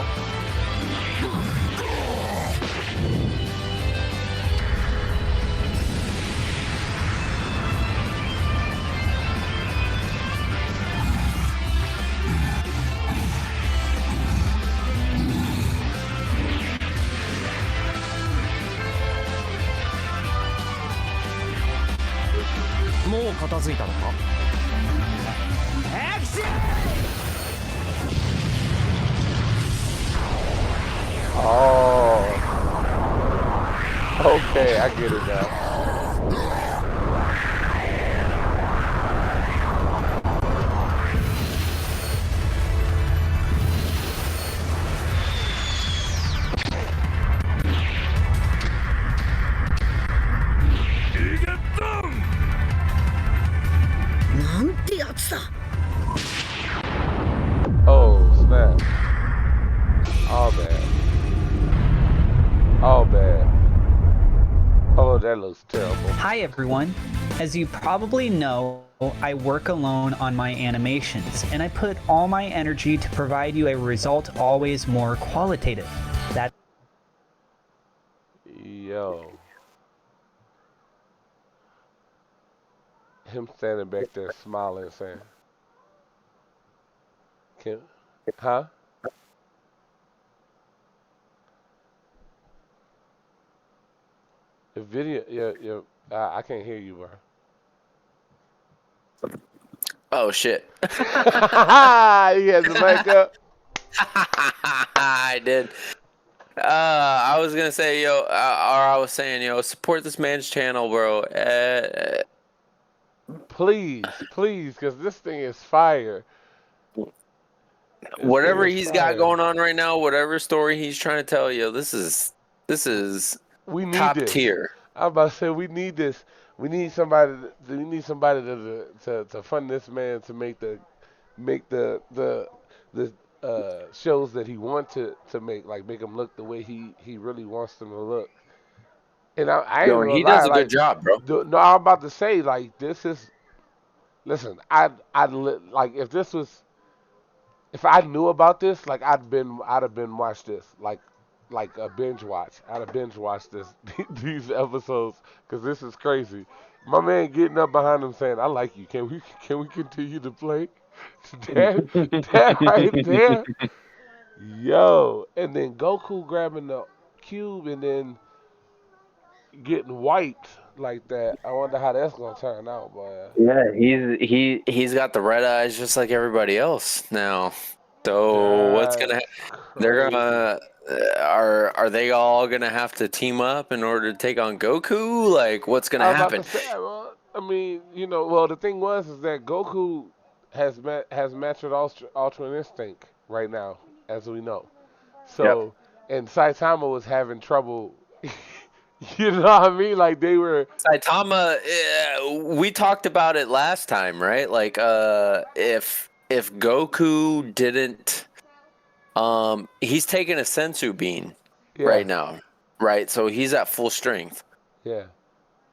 もう片付いたのか。Oh. Okay, I get it now. Oh, snap. All bad. All bad. Oh, that looks terrible. Hi everyone. As you probably know, I work alone on my animations, and I put all my energy to provide you a result always more qualitative. That Yo. Him standing back there smiling saying, Kim, huh? The video, yeah, I can't hear you, bro. Oh shit. You had the mic up. I did. I was gonna say, yo, or I was saying, yo, support this man's channel, bro. Please, because this thing is fire. This thing Whatever is he's got fire. going on right now, whatever story he's trying to tell you, this is We need top this. tier. I'm about to say we need this. We need somebody. We need somebody to fund this man to make the shows that he wants to make, like make him look the way he really wants them to look. And I ain't Yo, even and gonna he lie, does a good like job, bro. no, I'm about to say like this is. Listen, like if I knew about this, like I'd have been watched this like a binge watch. I'd have binge watched this these episodes because this is crazy. My man getting up behind him saying, "I like you. Can we continue to play?" that that right there, yo. And then Goku grabbing the cube and then getting wiped like that. I wonder how that's gonna turn out, boy. Yeah, he's got the red eyes just like everybody else now. So what's gonna That's they're crazy. gonna are they all gonna have to team up in order to take on Goku? Like what's gonna I was about to happen? say, well, I mean, well, the thing is that Goku has mastered Ultra Instinct right now, as we know. Yep. So, and Saitama was having trouble. You know what I mean? Like they were. Saitama, we talked about it last time, right? Like if Goku didn't he's taking a sensu bean Yeah, right now, right? So he's at full strength. yeah.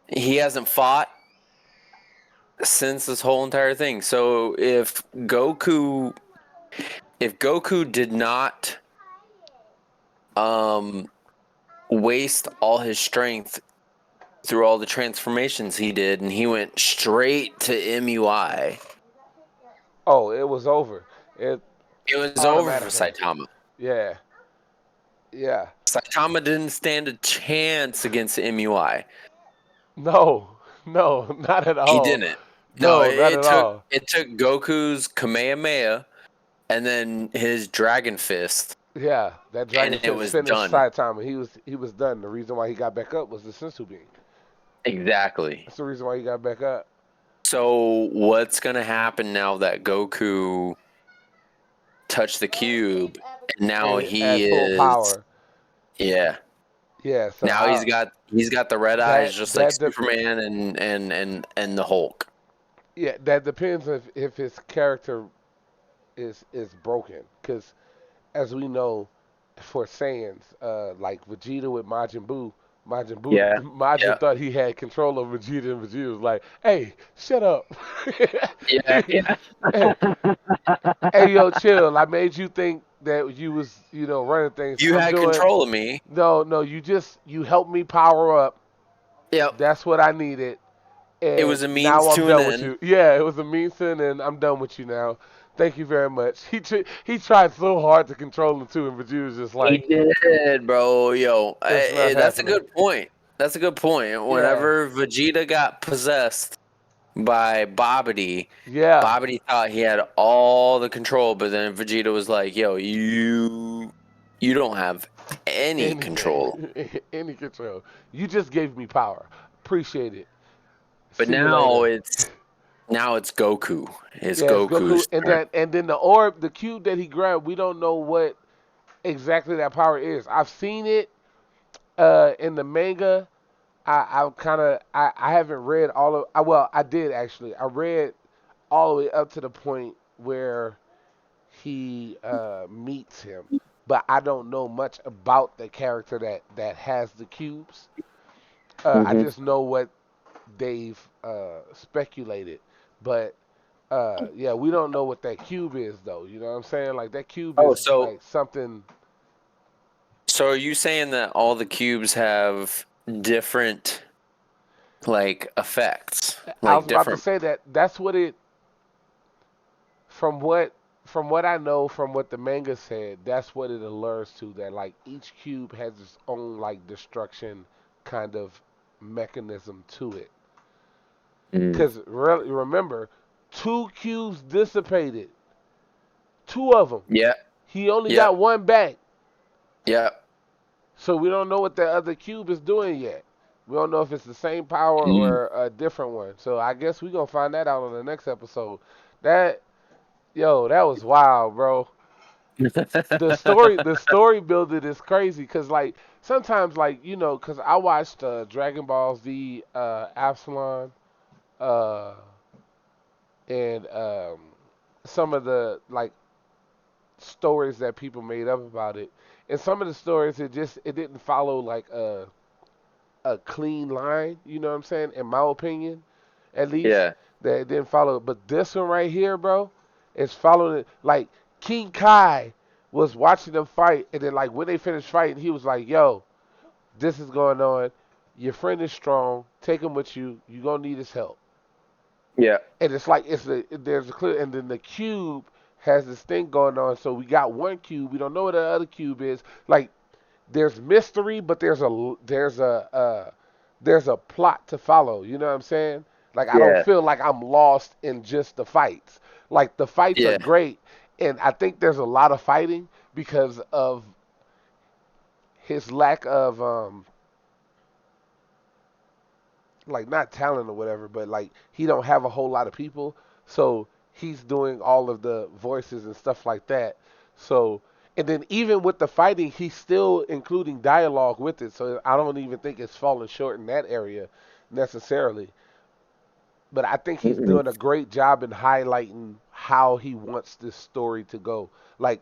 He hasn't fought since this whole entire thing. So if Goku did not um waste all his strength through all the transformations he did and he went straight to MUI, Oh, it was over. It it was over for automatically. Saitama. Yeah, yeah. Saitama didn't stand a chance against MUI. No, no, not at He all. didn't. No, No, not at all. it took Goku's Kamehameha and then his Dragon Fist, Yeah, that and Dragon it Fist was finished done. Saitama. He was done. The reason why he got back up was the Sensu Bean. Exactly. That's the reason why he got back up. So what's gonna happen now that Goku touched the cube and now And he at full is power. Yeah. Yeah, so Now he's got the red eyes, that just like that de- Superman and the Hulk. yeah, that depends if his character is broken, because as we know, for Saiyans, like Vegeta with Yeah. Majin Yeah. thought he had control of Vegeta, and Vegeta was like, "Hey, shut up! Yeah. Yeah. hey, hey, yo, chill. I made you think that you was, running things. You I'm had doing control of me. no. You helped me power up. Yep. That's what I needed, It and was a now means I'm to an done with end. you. Yeah, it was a mean sin, and I'm done with you now. Thank you very much. He tried so hard to control him too, and Vegeta was just He like, did, bro. Yo, "It's not that's a happening." good point. That's a good point. Yeah, Whenever Vegeta got possessed by Babidi, yeah. Babidi thought he had all the control, but then Vegeta was like, "Yo, you don't have any Any control." any control. You just gave me power. Appreciate it. But See you later. now it's Goku. It's Yeah, it's Goku, Goku's turn. and then the orb, the cube that he grabbed, we don't know what exactly that power is. I've seen it in the manga. I kind of I haven't read all of. Well, I did actually. I read all the way up to the point where he meets him, but I don't know much about the character that has the cubes. I Hmm. just know what they've speculated, but yeah, we don't know what that cube is though. You know what I'm saying? Like that cube Oh, is so like something. so are you saying that all the cubes have different like effects, I was like about to different? say that that's what it from what from what I know from what the manga said, that's what it allures to. That like each cube has its own like destruction kind of mechanism to it. Mm. Because really, remember, two cubes dissipated, two of them. Yeah. He only Yep. got one back, Yep. so we don't know what the other cube is doing yet. We don't know if it's the same power Mm. or a different one. So I guess we gonna find that out on the next episode. That that was wild, bro. The story building is crazy because like sometimes like because I watched Dragon Ball Z Absalon uh and some of the like stories that people made up about it, and some of the stories it didn't follow like a clean line, you know what I'm saying, in my opinion at least, Yeah. that it didn't follow it. But this one right here, bro, is following it. Like King Kai was watching them fight, and then like when they finished fighting, he was like, "Yo, this is going on. Your friend is strong. Take him with you. You gonna need his help." Yeah. And it's like there's a clear, and then the cube has this thing going on. So we got one cube. We don't know what the other cube is. Like there's mystery, but there's a plot to follow. You know what I'm saying? Like I don't Yeah. feel like I'm lost in just the fights. Like the fights are Yeah. great, and I think there's a lot of fighting because of his lack of like not talent or whatever, but like he don't have a whole lot of people, so he's doing all of the voices and stuff like that. So and then even with the fighting, he's still including dialogue with it. So I don't even think it's falling short in that area necessarily. But I think he's Mm-mm. doing a great job in highlighting how he wants this story to go. Like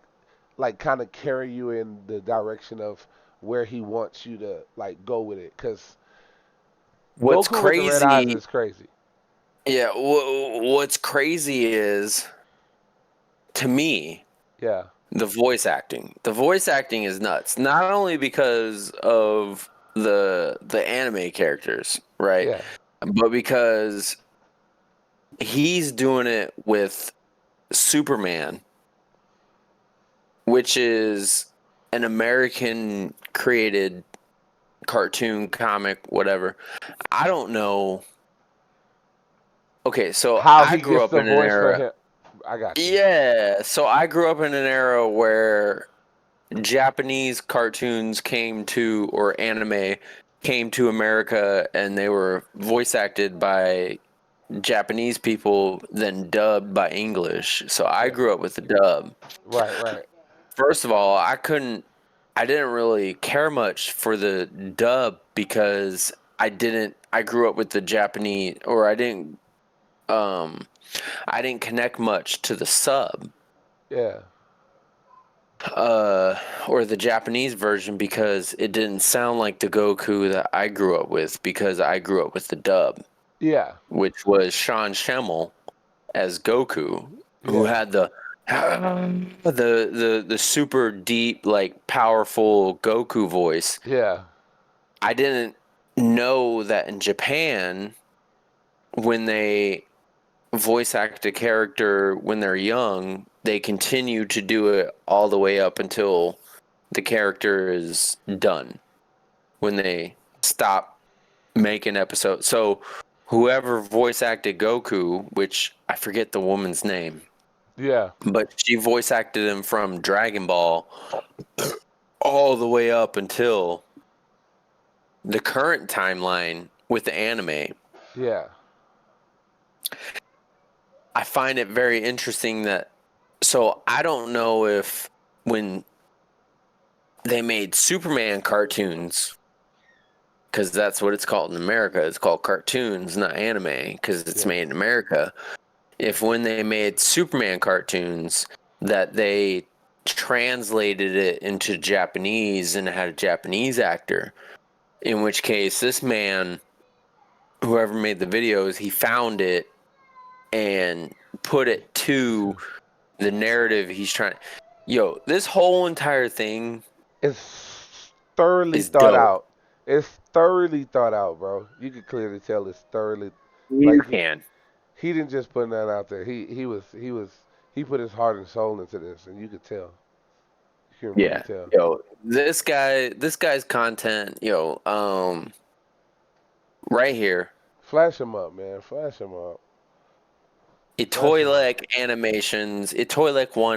kind of carry you in the direction of where he wants you to like go with it. Cause What's Goku with the red eyes crazy? is crazy. Yeah. What's crazy is to me Yeah. the voice acting. The voice acting is nuts. Not only because of the anime characters, right? Yeah. But because he's doing it with Superman, which is an American created cartoon, comic, whatever. I don't know. Okay, so How I he grew gets up the in an voice for era. him. I got you. Yeah, so I grew up in an era where Japanese cartoons came to, or anime came to America, and they were voice acted by Japanese people, then dubbed by English. So I Yeah. grew up with the dub. Right. Right. First of all, I couldn't. I didn't really care much for the dub because I grew up with the Japanese, or I didn't connect much to the sub. Yeah. Or the Japanese version because it didn't sound like the Goku that I grew up with because I grew up with the dub, Yeah. which was Sean Schemmel as Goku, who Yeah. had the super deep, like powerful Goku voice. Yeah. I didn't know that in Japan, when they voice act a character when they're young, they continue to do it all the way up until the character is done. When they stop making episodes. So whoever voice acted Goku, which I forget the woman's name, Yeah. but she voice acted him from Dragon Ball all the way up until the current timeline with the anime. Yeah. I find it very interesting that, so I don't know if when they made Superman cartoons, because that's what it's called in America, it's called cartoons, not anime, because it's made in America. If when they made Superman cartoons that they translated it into Japanese and had a Japanese actor, in which case this man, whoever made the videos, he found it and put it to the narrative he's trying. Yo, this whole entire thing It's thoroughly is thought dope. out. It's thoroughly thought out, bro. You can clearly tell it's thoroughly You like can. he didn't just put that out there. He put his heart and soul into this, and you could tell. You can really Yeah. tell. Yo, this guy's content, right here. Flash him up, man. Flash him up. Flash him up. Itoy One animations, bro.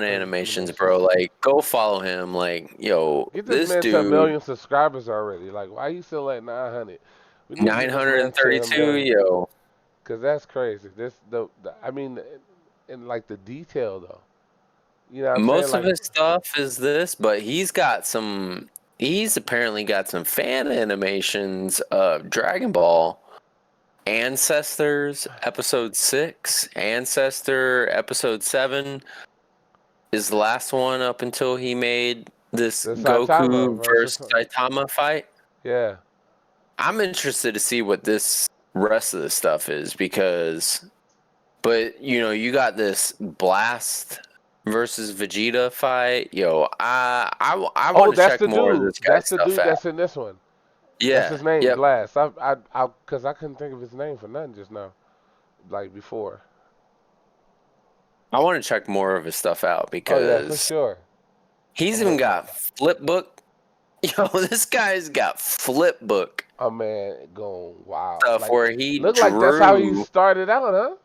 Animations. Like, go follow him. Like, yo, Get this this man to a dude, million subscribers already. Like, why you still at 900? We need to get this man to a 932, million. yo. Cause that's crazy. This the I mean, in like the detail though. You know what I'm saying? Most of Like, his stuff is this, but he's apparently got some fan animations of Dragon Ball. Ancestors episode 6, Ancestor episode 7 is the last one up until he made this the Saitama Goku versus. versus Saitama fight. Yeah. I'm interested to see what this rest of the stuff is because, but you got this Blast versus Vegeta fight. Yo, I Oh, want to that's check the more of dude. this That's guy's the stuff dude out. that's in this one. That's Yeah, his name, yep. Blast. Cause I couldn't think of his name for nothing just now, like before. I want to check more of his stuff out Oh yeah, for because sure. he's I'm even looking. got flipbook. Yo, this guy's got flipbook A man going wild. stuff Like, where he look like that's how he drew started out, huh?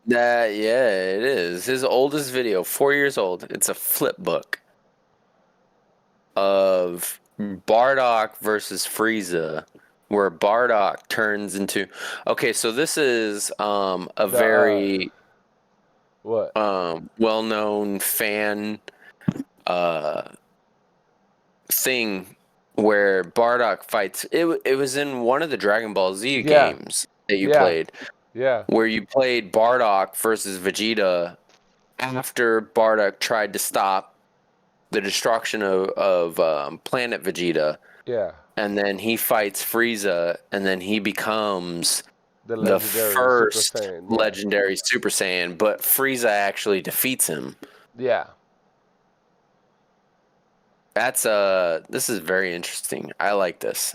that. Yeah, it is his oldest video, 4 years old. It's a flipbook of Bardock versus Frieza, where Bardock turns into. Okay, so this is a The very what? well-known fan uh thing where Bardock fights. It was in one of the Dragon Ball Z Yeah, games that you yeah, played, yeah, where you played Bardock versus Vegeta after Bardock tried to stop the destruction of Planet Vegeta, yeah. and then he fights Frieza, and then he becomes The the legendary Super first Saiyan. Yeah, legendary Super Saiyan, but Frieza actually defeats him. yeah. That's this is very interesting. I like this.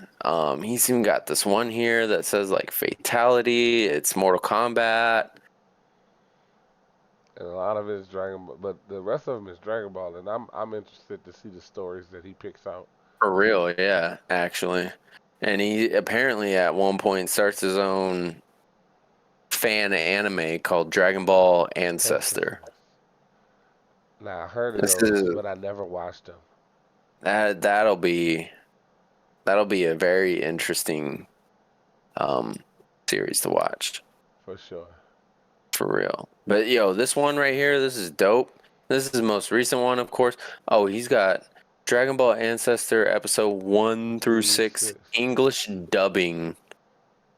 He's even got this one here that says like fatality. It's Mortal Kombat. And a lot of it is Dragon Ball, but the rest of them is Dragon Ball, and I'm interested to see the stories that he picks out. For real, yeah, actually. And he apparently at one point starts his own fan anime called Dragon Ball Ancestor. Ancestors. Now I heard of This those, is but I never watched them. that'll be a very interesting series to watch. For sure. For real. But yo, this one right here, this is dope. This is the most recent one, of course. Oh, he's got Dragon Ball Ancestor episode 1 through 6 English dubbing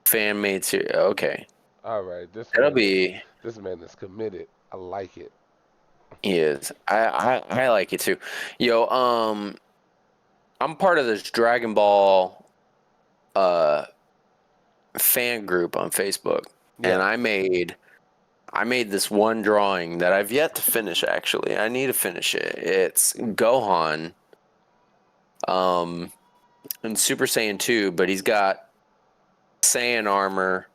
fan made series. Okay. All right, That'll be. this man is committed. I like it. He is. I like it too. Yo, I'm part of this Dragon Ball fan group on Facebook, and I made this one drawing that I've yet to finish. Actually, I need to finish it. It's Gohan, in Super Saiyan 2, but he's got Saiyan armor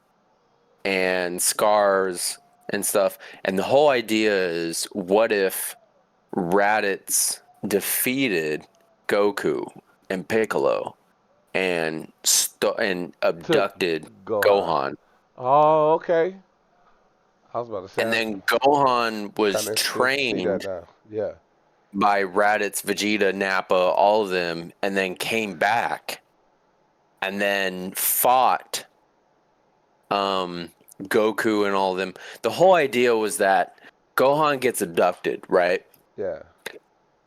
and scars and stuff. And the whole idea is, what if Raditz defeated Goku and Piccolo and abducted Gohan. Oh, okay. I was about to say. And then Gohan was trained by Raditz, Vegeta, Nappa, all of them, and then came back and then fought Goku and all of them. The whole idea was that Gohan gets abducted, right? Yeah.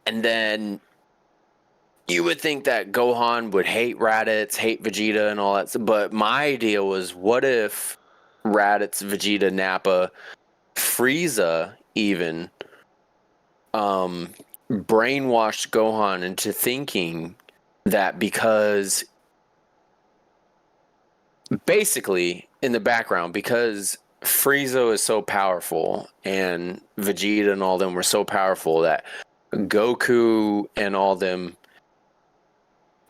And then you would think that Gohan would hate Raditz, hate Vegeta, and all that. But my idea was, what if Raditz, Vegeta, Nappa, Frieza even brainwashed Gohan into thinking that because basically in the background, because Frieza is so powerful and Vegeta and all them were so powerful, that Goku and all them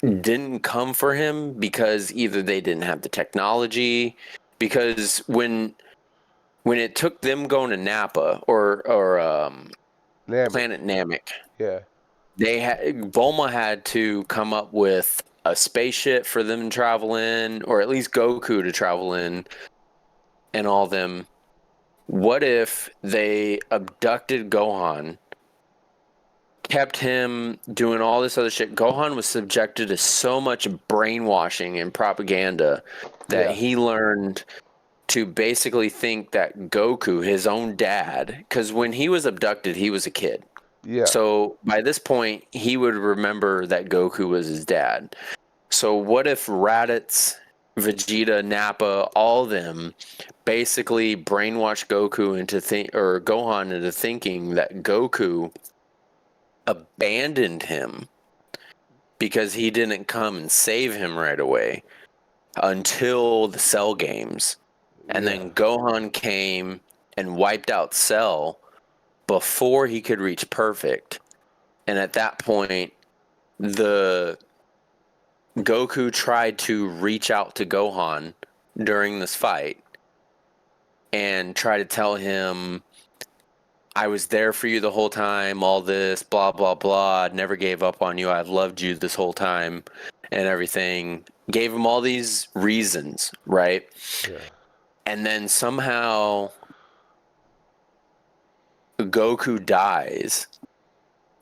didn't come for him because either they didn't have the technology, because when it took them going to Nappa or Planet Namek, Bulma had to come up with a spaceship for them to travel in, or at least Goku to travel in, and all them. What if they abducted Gohan, kept him doing all this other shit? Gohan was subjected to so much brainwashing and propaganda that he learned to basically think that Goku, his own dad, because when he was abducted, he was a kid. Yeah. So by this point, he would remember that Goku was his dad. So what if Raditz, Vegeta, Nappa, all of them basically brainwashed Gohan into thinking that Goku abandoned him because he didn't come and save him right away until the Cell games. And then Gohan came and wiped out Cell before he could reach perfect. And at that point, the Goku tried to reach out to Gohan during this fight and try to tell him, I was there for you the whole time, all this, blah, blah, blah. I never gave up on you. I've loved you this whole time and everything. Gave him all these reasons, right? Yeah. And then somehow Goku dies.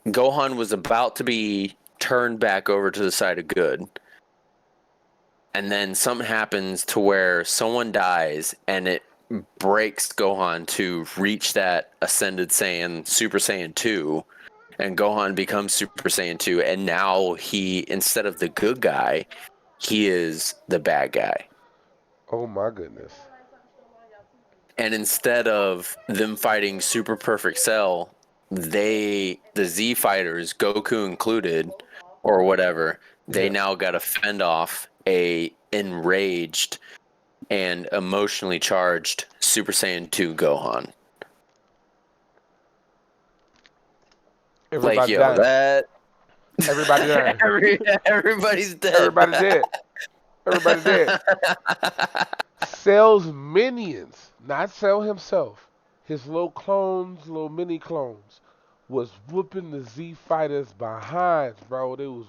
Gohan was about to be turned back over to the side of good. And then something happens to where someone dies and it breaks Gohan to reach that Ascended Saiyan, Super Saiyan 2. And Gohan becomes Super Saiyan 2. And now he, instead of the good guy, he is the bad guy. Oh my goodness. And instead of them fighting Super Perfect Cell, the Z fighters, Goku included, or whatever, they now got to fend off a enraged and emotionally charged Super Saiyan 2 Gohan. Everybody died. Everybody died. Everybody's dead. Everybody dead. Everybody dead. Cell's minions, not Cell himself, his little clones, little mini clones, was whooping the Z fighters behind, bro. They was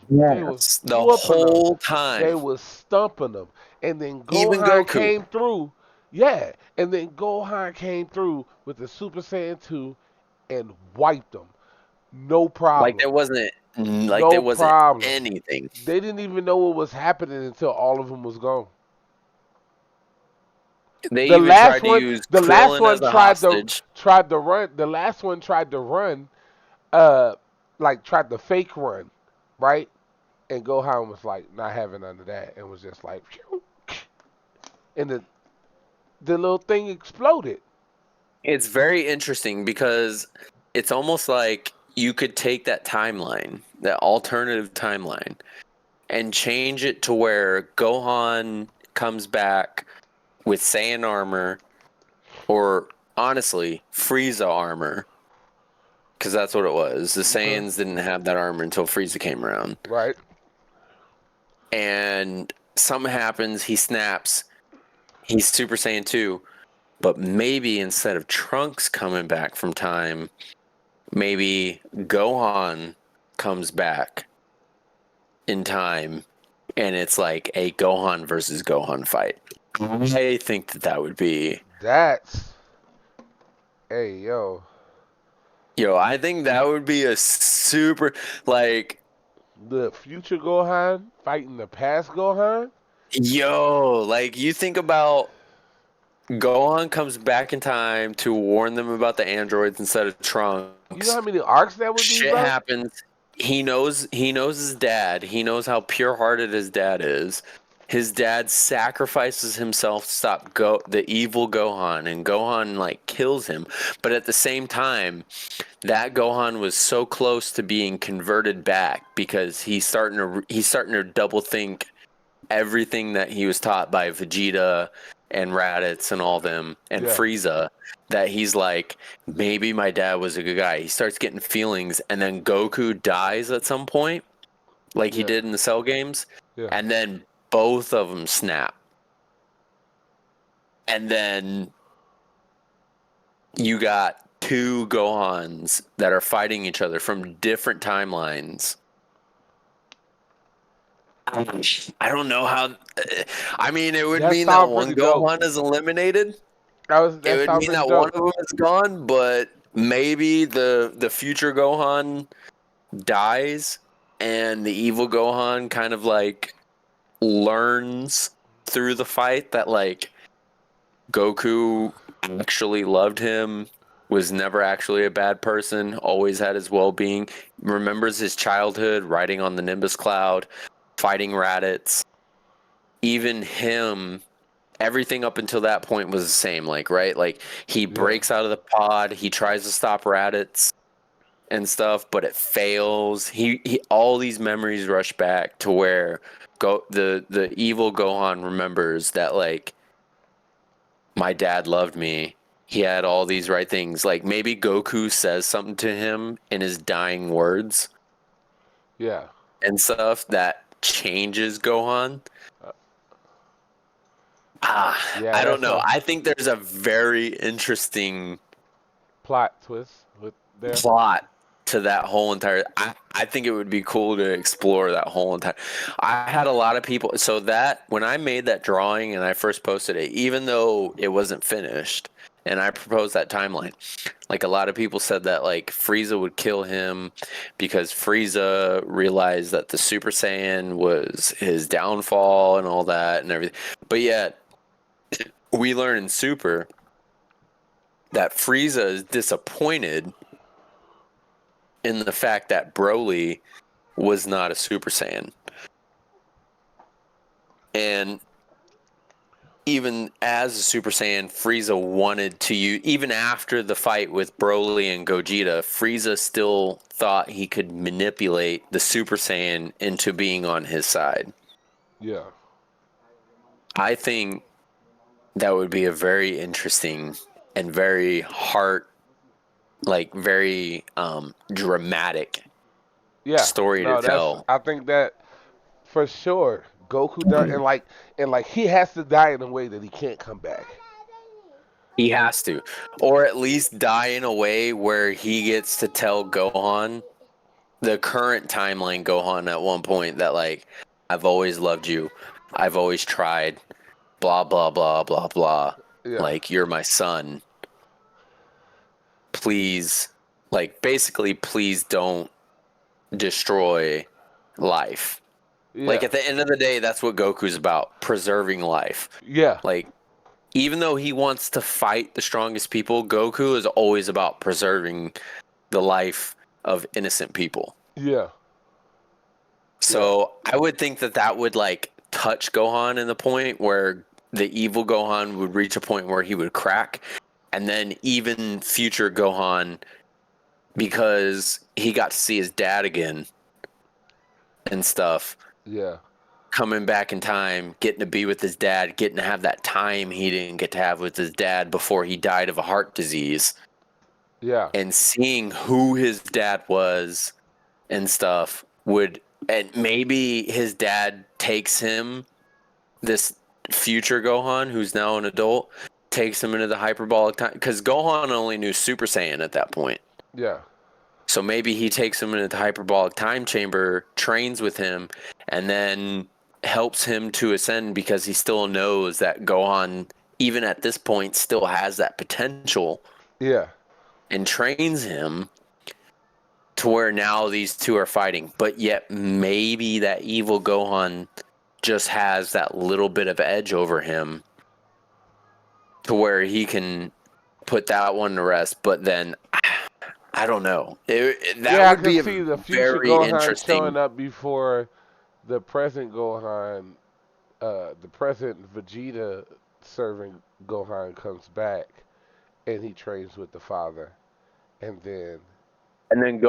the whole time. They was stumping them, and then Gohan came through. Yeah, and then Gohan came through with the Super Saiyan 2 and wiped them. No problem. Like there wasn't anything. They didn't even know what was happening until all of them was gone. They even tried to use Krillin as a hostage. Tried to run. The last one tried to run, tried to fake run, right? And Gohan was like not having none of that and was just like, phew, and the little thing exploded. It's very interesting because it's almost like you could take that timeline, that alternative timeline, and change it to where Gohan comes back with Saiyan armor, or honestly, Frieza armor, because that's what it was. The Okay. Saiyans didn't have that armor until Frieza came around. Right. And something happens, he snaps, he's Super Saiyan 2, but maybe instead of Trunks coming back from time, maybe Gohan comes back in time, and it's like a Gohan versus Gohan fight. I think that would be, That's hey yo. I think that would be a super, like, The future Gohan fighting the past Gohan. like you think about Gohan comes back in time to warn them about the androids instead of You know Trunks. how many arcs that would be, Shit bro? happens. He knows his dad. He knows how pure-hearted his dad is. His dad sacrifices himself to stop the evil Gohan, and Gohan like kills him. But at the same time, that Gohan was so close to being converted back because he's starting to double think everything that he was taught by Vegeta and Raditz and all them and Yeah. Frieza, that he's like, maybe my dad was a good guy. He starts getting feelings, and then Goku dies at some point, like he Yeah. did in the Cell games, Yeah. and then both of them snap. And then you got two Gohans that are fighting each other from different timelines. I don't know how. I mean, it would That mean that sounds one pretty dope. Gohan is eliminated. It That would sounds mean pretty that one dope. of them is gone, but maybe the future Gohan dies, and the evil Gohan kind of like learns through the fight that like Goku actually loved him, was never actually a bad person, always had his well-being, remembers his childhood riding on the Nimbus cloud, fighting Raditz. Even him, everything up until that point was the same, like, right? Like, he Yeah. breaks out of the pod, he tries to stop Raditz and stuff, but it fails. He all these memories rush back to where the evil Gohan remembers that, like, my dad loved me. He had all these right things. Like, maybe Goku says something to him in his dying words Yeah. and stuff that changes Gohan. Yeah. I don't That's know. a I think there's a very interesting plot twist with there. plot to that whole entire. I think it would be cool to explore that whole entire. I had a lot of people. So that when I made that drawing and I first posted it, even though it wasn't finished, and I proposed that timeline, like a lot of people said that like Frieza would kill him because Frieza realized that the Super Saiyan was his downfall and all that and everything. But yet we learn in Super that Frieza is disappointed in the fact that Broly was not a Super Saiyan. And even as a Super Saiyan, Frieza wanted to use, even after the fight with Broly and Gogeta, Frieza still thought he could manipulate the Super Saiyan into being on his side. Yeah. I think that would be a very interesting and very very dramatic Yeah. story to No, that's. tell. I think that for sure. Goku does, and like he has to die in a way that he can't come back. He has to, or at least die in a way where he gets to tell Gohan, the current timeline Gohan, at one point that like, I've always loved you, I've always tried, blah blah blah blah blah, Yeah. like you're my son. Please, like basically, please don't destroy life. Like Yeah. at the end of the day, that's what Goku's about, preserving life. Yeah. Like, even though he wants to fight the strongest people, Goku is always about preserving the life of innocent people. Yeah. So I would think that would like touch Gohan in the point where the evil Gohan would reach a point where he would crack, and then even future Gohan, because he got to see his dad again and stuff, Yeah. coming back in time, getting to be with his dad, getting to have that time he didn't get to have with his dad before he died of a heart disease, Yeah. and seeing who his dad was and stuff would, and maybe his dad takes him, this future Gohan who's now an adult, takes him into the hyperbolic time, because Gohan only knew Super Saiyan at that point. Yeah. So maybe he takes him into the hyperbolic time chamber, trains with him, and then helps him to ascend, because he still knows that Gohan, even at this point, still has that potential, Yeah. and trains him to where now these two are fighting. But yet maybe that evil Gohan just has that little bit of edge over him to where he can put that one to rest. But then I don't know. That Yeah, I would can be a see the future very Gohan showing interesting. up before the present Gohan, the present Vegeta serving Gohan comes back, and he trains with the father, and then And then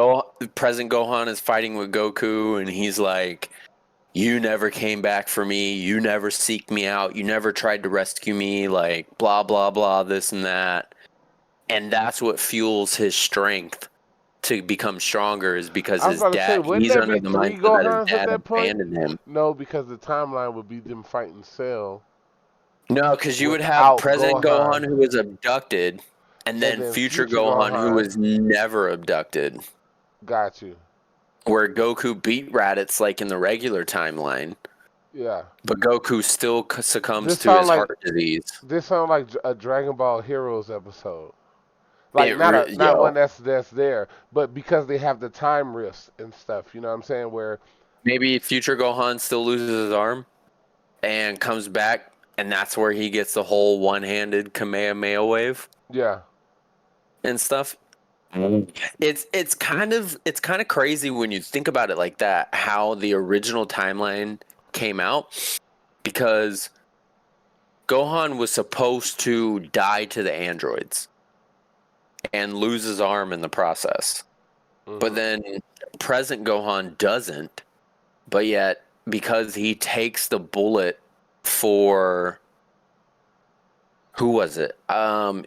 present Gohan is fighting with Goku, and he's like, "You never came back for me. You never seeked me out. You never tried to rescue me. Like blah blah blah, this and that." And that's what fuels his strength to become stronger, is because I was his about to say, dad, wouldn't he's there under be the three mindset that his Gohans at dad that point? abandoned him. No, because the timeline would be them fighting Cell No, because you would have without present Gohan Gohan, who was abducted, and and then then future future Gohan who Gohan. was never abducted. Got you. Where Goku beat Raditz like in the regular timeline, Yeah. but Goku still succumbs This to sound his like heart disease. this sound like a Dragon Ball Heroes episode. Like not one Yo, that's there, but because they have the time rifts and stuff. You know what I'm saying? Where maybe future Gohan still loses his arm and comes back, and that's where he gets the whole one-handed Kamehameha wave yeah, and stuff. It's kind of crazy when you think about it like that, how the original timeline came out, because Gohan was supposed to die to the androids and lose his arm in the process. But then present Gohan doesn't, but yet because he takes the bullet for, who was it?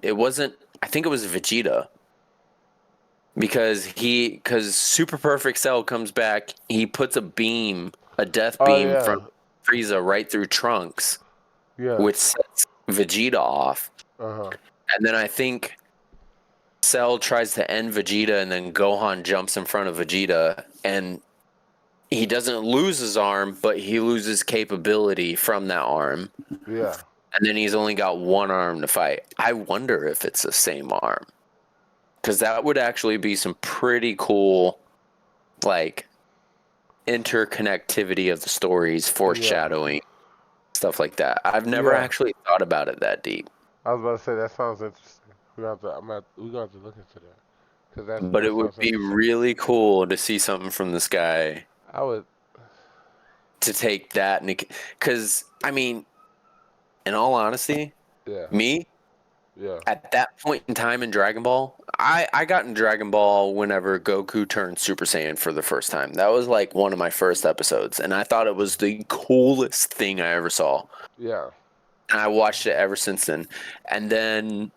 It wasn't, I think it was Vegeta. Because Super Perfect Cell comes back, he puts a death oh beam yeah, from Frieza right through Trunks, yeah, which sets Vegeta off. uh huh, And then I think Cell tries to end Vegeta, and then Gohan jumps in front of Vegeta, and he doesn't lose his arm, but he loses capability from that arm. yeah. And then he's only got one arm to fight. I wonder if it's the same arm. Because that would actually be some pretty cool, like, interconnectivity of the stories, foreshadowing, stuff like that. I've never Yeah. actually thought about it that deep. I was about to say that sounds interesting. We're gonna have to look into that because But that it would sounds be interesting. really cool to see something from the sky I would. to take that. Because, I mean, in all honesty, Yeah, me, yeah, at that point in time in Dragon Ball, I got in Dragon Ball whenever Goku turned Super Saiyan for the first time. That was like one of my first episodes, and I thought it was the coolest thing I ever saw. yeah, And I watched it ever since then. And then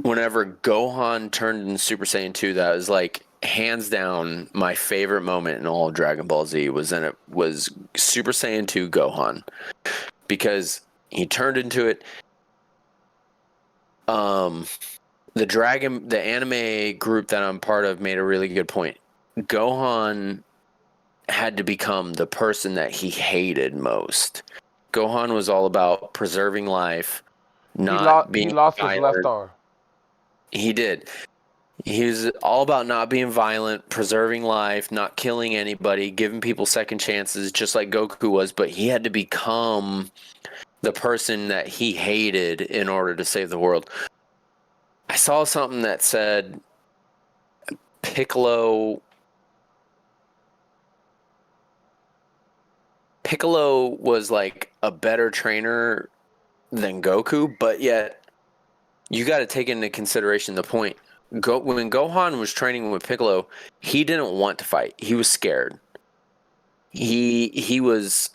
whenever Gohan turned in Super Saiyan 2, that was like hands down my favorite moment in all of Dragon Ball Z was Super Saiyan 2 Gohan. Because he turned into it. The anime group that I'm part of made a really good point. Gohan had to become the person that he hated most. Gohan was all about preserving life, not he being lost his left violent. arm. He did. He was all about not being violent, preserving life, not killing anybody, giving people second chances, just like Goku was, but he had to become the person that he hated in order to save the world. I saw something that said Piccolo Piccolo was like a better trainer than Goku, but yet you got to take into consideration the point. When Gohan was training with Piccolo, he didn't want to fight. He was scared. He was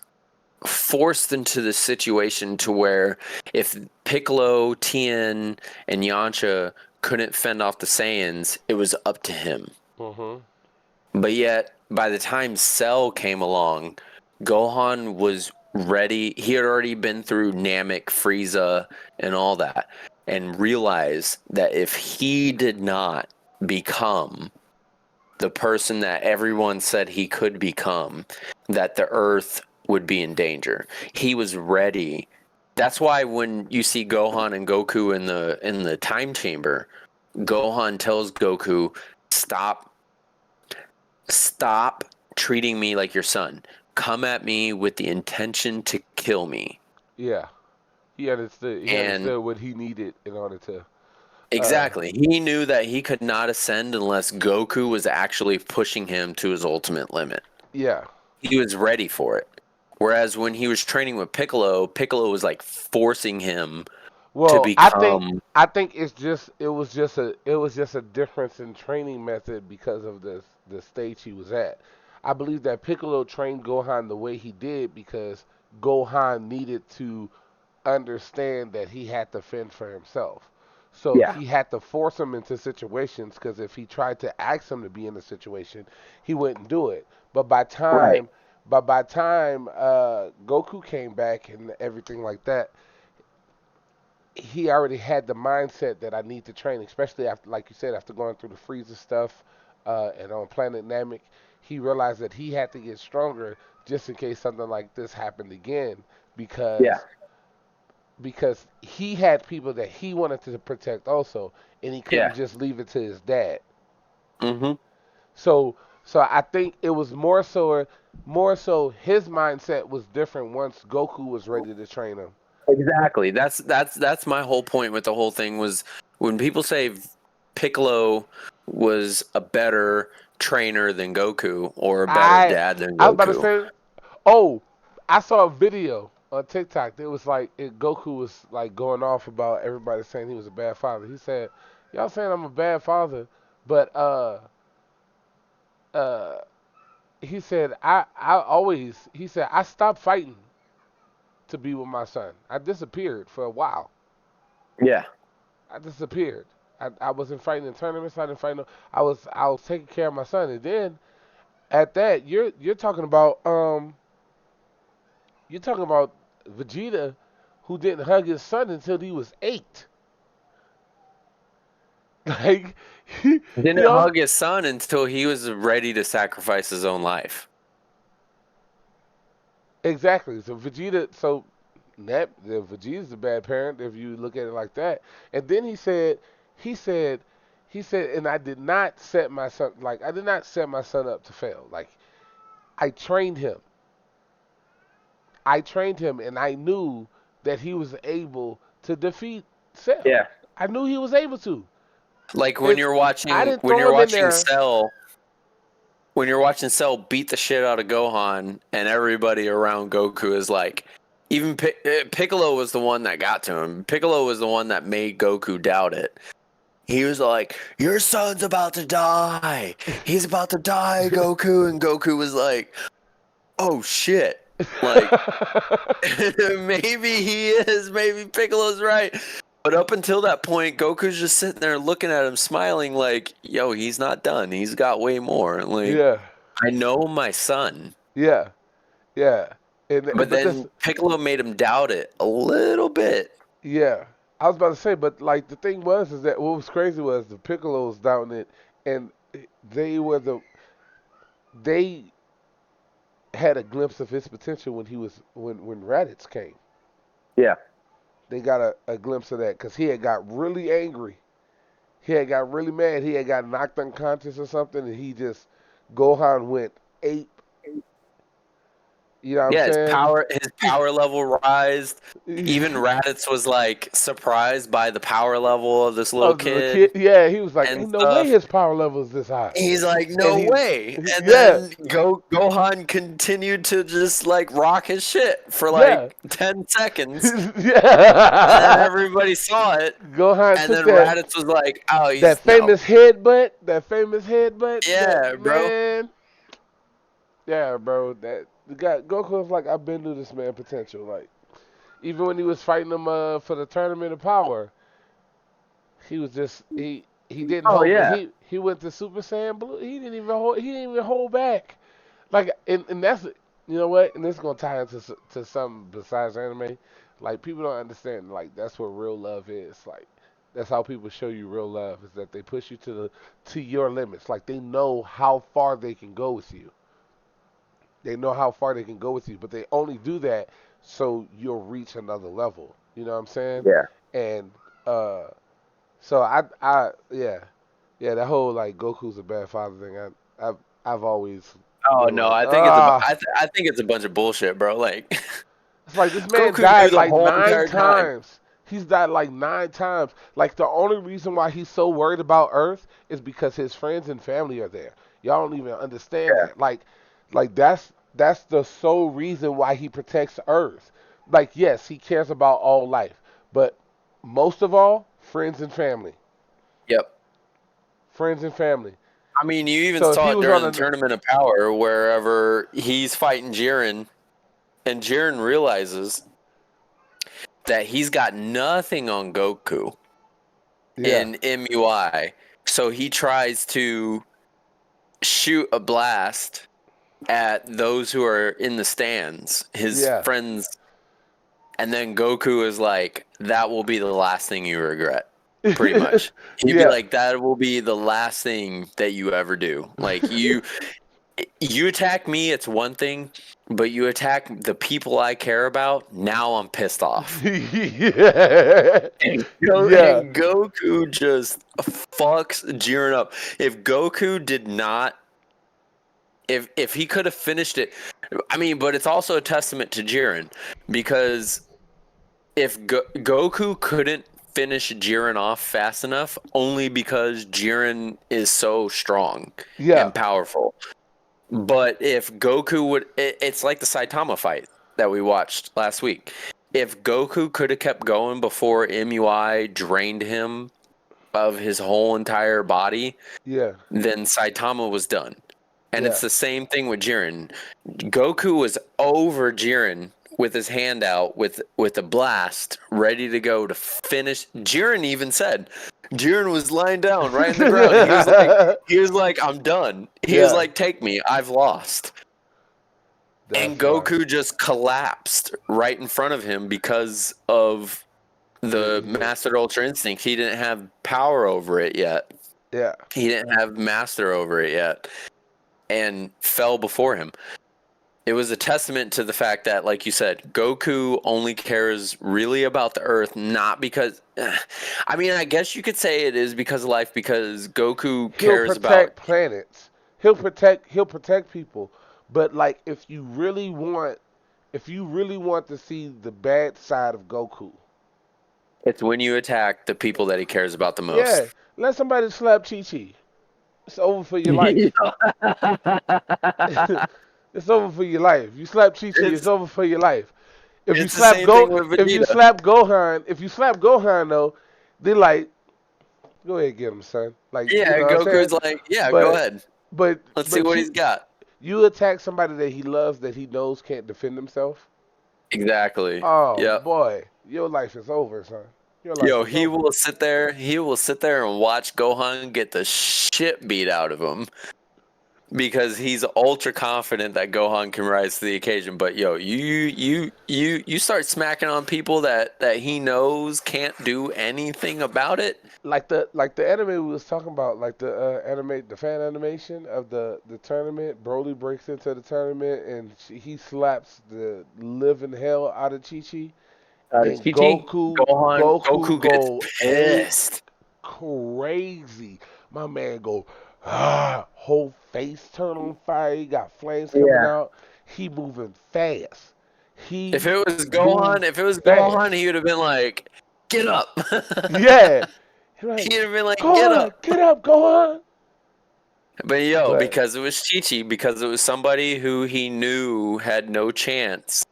forced into the situation to where if Piccolo, Tien, and Yamcha couldn't fend off the Saiyans, it was up to him. Mhm. But yet, by the time Cell came along, Gohan was ready. He had already been through Namek, Frieza, and all that, and realized that if he did not become the person that everyone said he could become, that the Earth would be in danger. He was ready. That's why when you see Gohan and Goku in the time chamber, Gohan tells Goku, Stop treating me like your son. Come at me with the intention to kill me. Yeah. He understood. He And understood what he needed in order to. Uh. exactly, he knew that he could not ascend unless Goku was actually pushing him to his ultimate limit. Yeah. He was ready for it. Whereas when he was training with Piccolo, Piccolo was like forcing him to Well, become. I think it was just a difference in training method because of the stage he was at. I believe that Piccolo trained Gohan the way he did because Gohan needed to understand that he had to fend for himself. So Yeah, he had to force him into situations because if he tried to ask him to be in a situation, he wouldn't do it. But right. by time Goku came back and everything like that, he already had the mindset that I need to train, especially after, like you said, after going through the Frieza stuff and on Planet Namek, he realized that he had to get stronger just in case something like this happened again, Yeah, because he had people that he wanted to protect also, and he couldn't yeah. just leave it to his dad. hmm So I think it was more so his mindset was different once Goku was ready to train him. Exactly. That's my whole point with the whole thing was when people say Piccolo was a better trainer than Goku or a better I dad than I was about to Goku. say, oh, I saw a video on TikTok. It was like Goku was like going off about everybody saying he was a bad father. He said, "Y'all saying I'm a bad father, but uh he said I always he said I stopped fighting to be with my son. I disappeared for a while. Yeah. I disappeared. I wasn't fighting in tournaments. I didn't fight no. I was taking care of my son, and then at that you're talking about you're talking about Vegeta, who didn't hug his son until he was 8. Like he Didn't also hug his son until he was ready to sacrifice his own life. exactly. So Vegeta, so that Vegeta's a bad parent if you look at it like that. And then he said, he said, and I did not set my son like I did not set my son up to fail. Like I trained him. I trained him, and I knew that he was able to defeat Cell. Yeah. I knew he was able to. Like It's I didn't when throw you're him in watching there. Cell beat the shit out of Gohan and everybody around Goku is like even Piccolo was the one that got to him. Piccolo was the one that made Goku doubt it. He was like, "Your son's about to die. He's about to die, Goku." And Goku was like, "Oh shit." Like maybe he is, maybe Piccolo's right. But up until that point, Goku's just sitting there looking at him, smiling like, "Yo, he's not done. He's got way more." Like, Yeah, I know my son. yeah, yeah. And But but this then Piccolo made him doubt it a little bit. yeah. I was about to say, but like the thing was is that what was crazy was the Piccolos down it, and they were they had a glimpse of his potential when he was when Raditz came. Yeah. They got a glimpse of that because he had got really angry. He had got really mad. He had got knocked unconscious or something, and he just Gohan went ape You know what I'm Yeah, saying? his power level rised. Even Raditz was like surprised by the power level of this little Of the kid kid, yeah, he was like, and "Ain't no way stuff. his power level is this high," He's like, and no he, way. And yeah, then Gohan continued to just like rock his shit for yeah, like 10 seconds. And then yeah. everybody saw it. Gohan And took then Raditz was like, oh, that he's no. famous headbutt, that Yeah, bro. man. Yeah, bro. That the guy Goku was like, I've been to this man potential. Like even when he was fighting him for the tournament of power, he was just he didn't Oh, hold. yeah. He went to Super Saiyan Blue. He didn't even hold back. Like and that's you know what? And this is gonna tie into to something besides anime. Like people don't understand. Like that's what real love is. Like that's how people show you real love is that they push you to your limits. Like they know how far they can go with you. They know how far they can go with you, but they only do that so you'll reach another level. You know what I'm saying? Yeah. And uh, so yeah, that whole like Goku's a bad father thing. I've always Oh, been no. like, I think it's a bunch of bullshit, bro. Like, it's like this man Goku knew died the like whole nine entire time. times. He's died like 9 times. Like the only reason why he's so worried about Earth is because his friends and family are there. Y'all don't even understand Yeah. that. Like that's the sole reason why he protects Earth. Like yes, he cares about all life, but most of all, friends and family. Yep. Friends and family. I mean, you even So if saw he it was during on the a Tournament of Power, wherever he's fighting Jiren, and Jiren realizes that he's got nothing on Goku yeah, in MUI. So he tries to shoot a blast at those who are in the stands, his yeah. friends. And then Goku is like, that will be the last thing you regret. Pretty much. He'd be Yeah. like, that will be the last thing that you ever do. Like you attack me, it's one thing, but you attack the people I care about, now I'm pissed off. Yeah. Yeah. And Goku just fucks Jiren up. If Goku did not, if he could have finished it, I mean, but it's also a testament to Jiren because if Goku couldn't finish Jiren off fast enough, only because Jiren is so strong Yeah. and powerful. But if Goku would, it's like the Saitama fight that we watched last week. If Goku could have kept going before MUI drained him of his whole entire body, Yeah. then Saitama was done. And Yeah. it's the same thing with Jiren. Goku was over Jiren with his hand out with a blast ready to go to finish. Jiren even said, Jiren was lying down right in the ground. He was like, I'm done. He was Yeah. like, take me, I've lost. And That's right. Goku just collapsed right in front of him because of the Master Ultra Instinct. He didn't have power over it yet. Yeah. He didn't have master over it yet and fell before him. It was a testament to the fact that, like you said, Goku only cares really about the Earth, not because. I mean, I guess you could say it is because of life, because Goku He'll cares about. protect planets. He'll protect people. But like if you really want to see the bad side of Goku, It's when you attack the people that he cares about the yeah, most. let somebody slap Chi Chi. It's over for your life. It's over for your life. You slap Chi Chi, it's it's over for your life. it's the same thing with Vegeta. If you slap Gohan though, they like go ahead and get him, son. Like you Yeah, know what I'm saying? Goku's like, yeah, go But ahead. but Let's see but what he's got. you attack somebody that he loves that he knows can't defend himself. Exactly. Oh Yep. boy, your life is over, son. Your life Yo, is over. he will sit there and watch Gohan get the shit beat out of him because he's ultra confident that Gohan can rise to the occasion. But yo, you start smacking on people that he knows can't do anything about it. Like the anime we was talking about, like the fan animation of the tournament. Broly breaks into the tournament and he slaps the living hell out of Chi Chi, and Goku Goku gets go ape pissed. crazy. My man go whole face turn on fire. He got flames coming Yeah. out. he moving fast. If it was Fast. Gohan, he would have been like, "Get up." Yeah. He'd He'd have been like, go "Get on, up." get up, go on. But yo, But because it was Chi-Chi, because it was somebody who he knew had no chance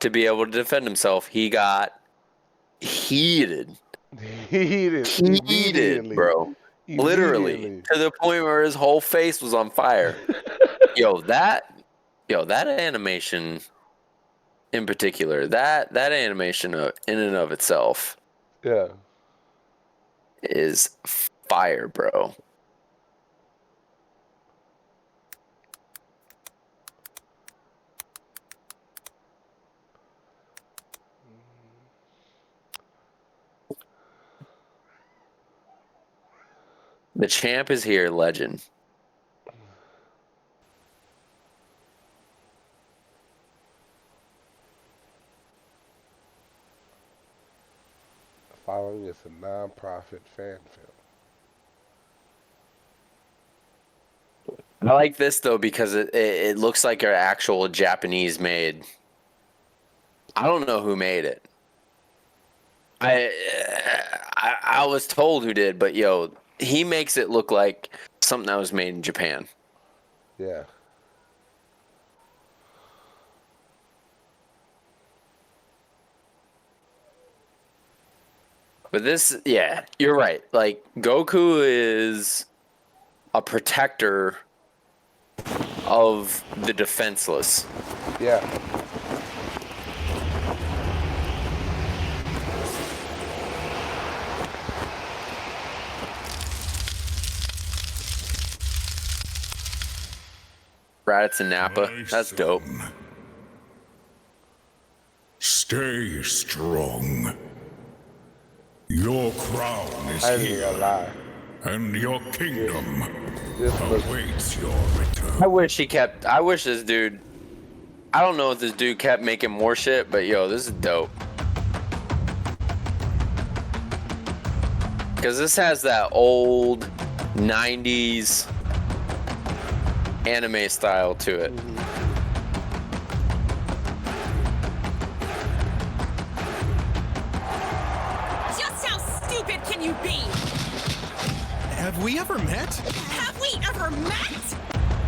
to be able to defend himself, he got heated. heated Heated, immediately. bro. Literally, Immediately. to the point where his whole face was on fire. That animation in particular, that animation in and of itself Yeah. is fire, bro. The champ is here, legend. Following is a non-profit fan film. I like this though because it looks like an actual Japanese made. I don't know who made it. I was told who did, but yo, he makes it look like something that was made in Japan. Yeah. But this, yeah, you're right. Like, Goku is a protector of the defenseless. Yeah. Raditz and Nappa, that's dope. Stay strong. Your crown is I ain't gonna here, lie. and your kingdom This looks awaits your return. I wish this dude, I don't know if this dude kept making more shit, but yo, this is dope. Because this has that old 90s anime style to it. Just how stupid can you be? Have we ever met? Have we ever met?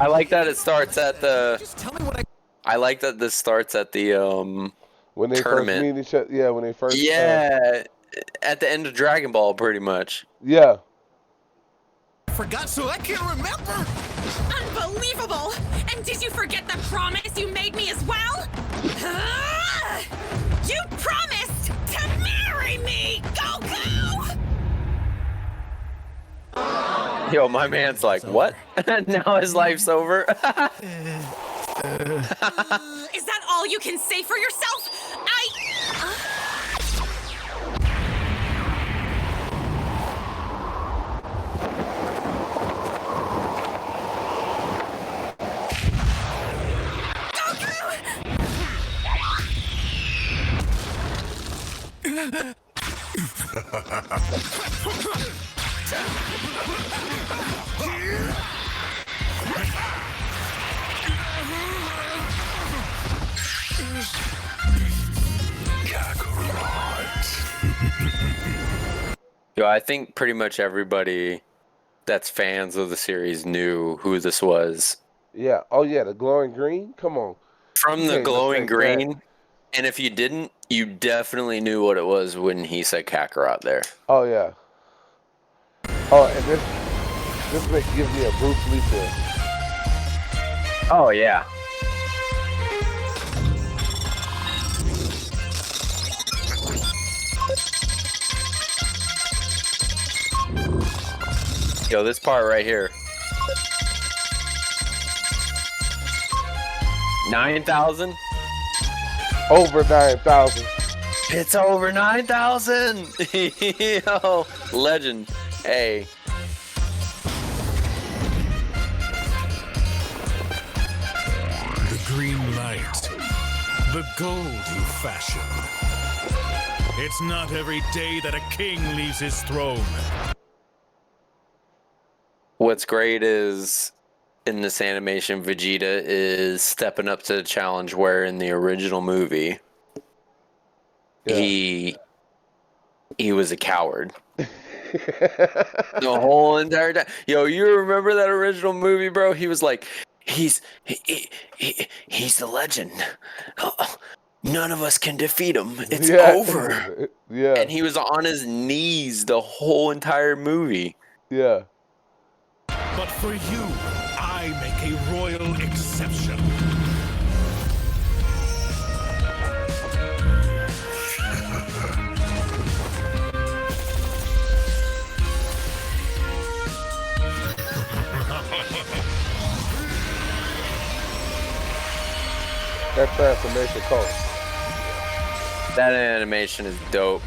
I like that it starts at the. Just tell me what I. I like that this starts at the when they tournament. first meet each other. Yeah, when they first. Yeah, at the end of Dragon Ball, pretty much. Yeah. Forgot, so I can't remember. Unbelievable! And did you forget the promise you made me as well? You promised to marry me, Goku! Yo, my man's like, what? Now his life's over. Is that all you can say for yourself? Yo, I think pretty much everybody that's fans of the series knew who this was. Yeah. Oh yeah, the glowing green. Come on. From You the can't glowing mistake green, that. and if you didn't, you definitely knew what it was when he said Kakarot there. Oh yeah. Oh, and this gives me a Bruce Lee feel. Oh yeah. Yo, this part right here. 9,000? Over 9,000. It's over 9,000! Yo, legend. Hey. The green light, the gold you fashion. It's not every day that a king leaves his throne. What's great is in this animation, Vegeta is stepping up to the challenge where in the original movie, he was a coward. The whole entire time. Yo, you remember that original movie, bro? He was like, he's the legend. None of us can defeat him. It's over. Yeah. And he was on his knees the whole entire movie. Yeah. But for you, I make a royal exception. That transformation cool. That animation is dope.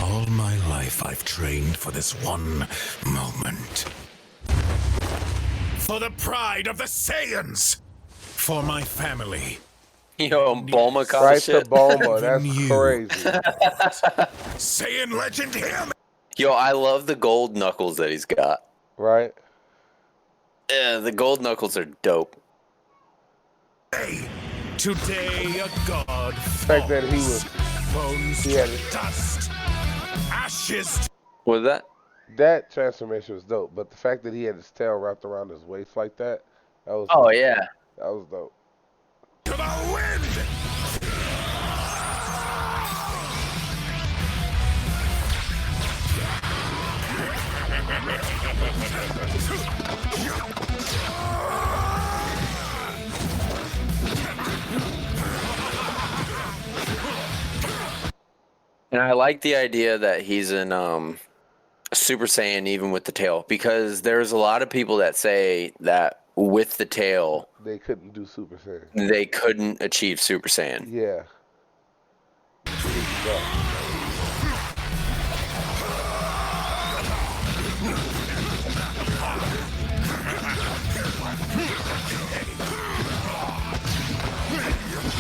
All my life I've trained for this one moment. For the pride of the Saiyans! For my family. Yo, Bulma caught Right shit. to Bulma, that's crazy. Saiyan legend him! Yo, I love the gold knuckles that he's got. Right? Yeah, the gold knuckles are dope. Hey, today a god The fact that he was, bones he had to dust, ashes. What was that? that transformation was dope, but the fact that he had his tail wrapped around his waist like that, that was Oh yeah. that was dope. To the wind! And I like the idea that he's in Super Saiyan even with the tail, because there's a lot of people that say that with the tail They couldn't do Super Saiyan. they couldn't achieve Super Saiyan. Yeah.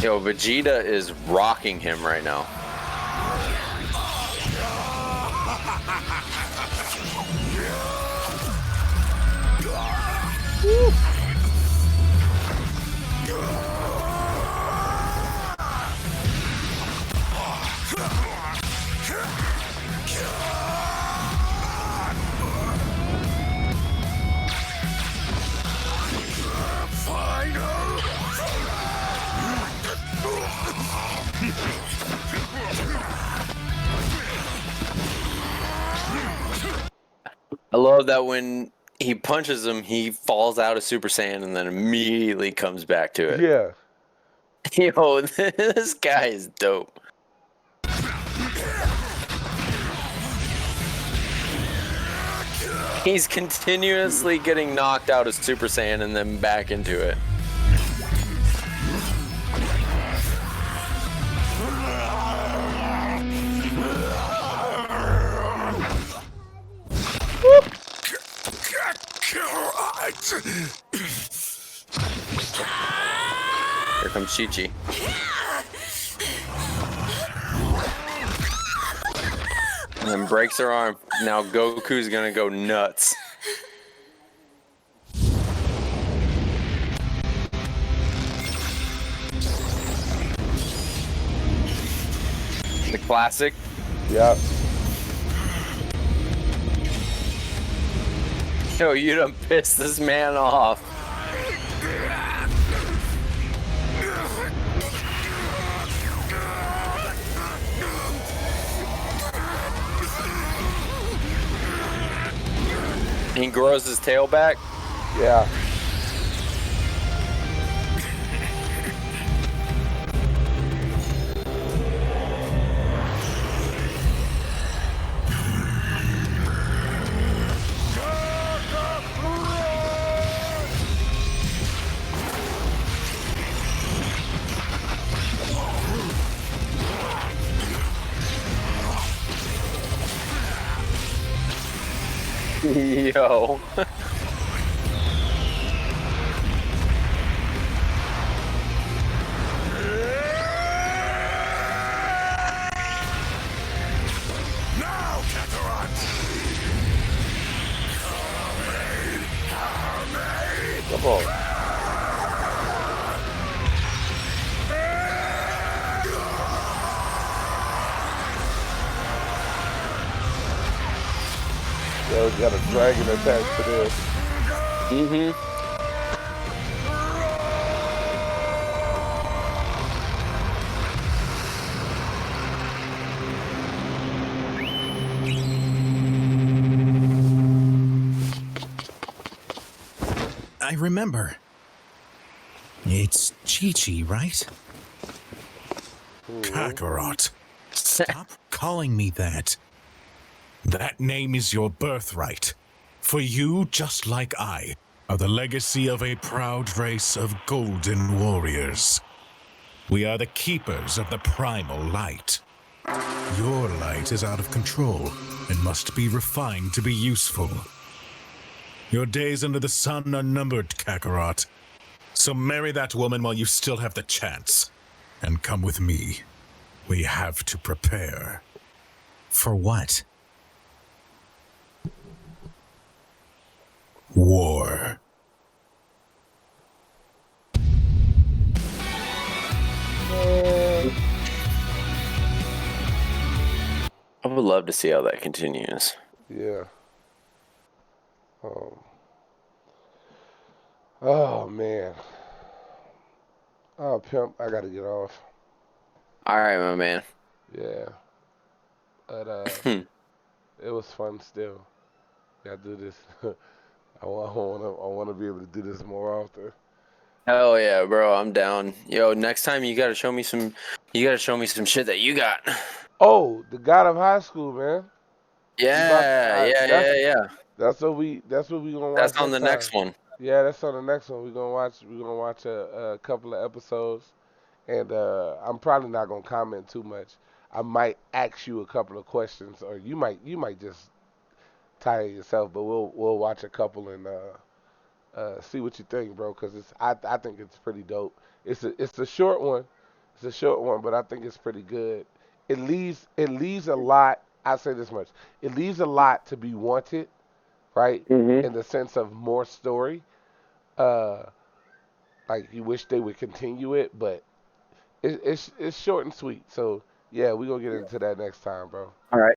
Yo, Vegeta is rocking him right now. I love that when he punches him, he falls out of Super Saiyan and then immediately comes back to it. Yeah. Yo, this guy is dope. He's continuously getting knocked out of Super Saiyan and then back into it. Here comes Chi-Chi. And then breaks her arm. Now Goku's gonna go nuts. The classic. Yep. Yo, you done pissed this man off. He grows his tail back. Yeah. Yo. Yo, we got a dragon attached to this. Mm-hmm. I remember. It's Chi-Chi, right? Kakarot. Stop calling me that. That name is your birthright. For you, just like I, are the legacy of a proud race of golden warriors. We are the keepers of the primal light. Your light is out of control and must be refined to be useful. Your days under the sun are numbered, Kakarot. So marry that woman while you still have the chance. And come with me. We have to prepare. For what? War. I would love to see how that continues. Yeah. Oh man. Oh pimp, I gotta get off. All right, my man. Yeah. But it was fun still. Gotta do this. I wanna be able to do this more often. Hell yeah, bro. I'm down. Yo, next time you gotta show me some. You gotta show me some shit that you got. Oh, the God of High School, man. Yeah, yeah, yeah, yeah. That's what we gonna watch That's on next the time. next one. Yeah, that's on the next one. We're gonna watch a couple of episodes, and I'm probably not gonna comment too much. I might ask you a couple of questions, or you might just tire yourself. But we'll watch a couple and see what you think, bro. Cause I think it's pretty dope. It's a short one. It's a short one, but I think it's pretty good. It leaves a lot. I say this much. It leaves a lot to be wanted, right? Mm-hmm. In the sense of more story. Uh, like you wish they would continue it, but it's short and sweet. So yeah, we gonna get into that next time, bro. All right.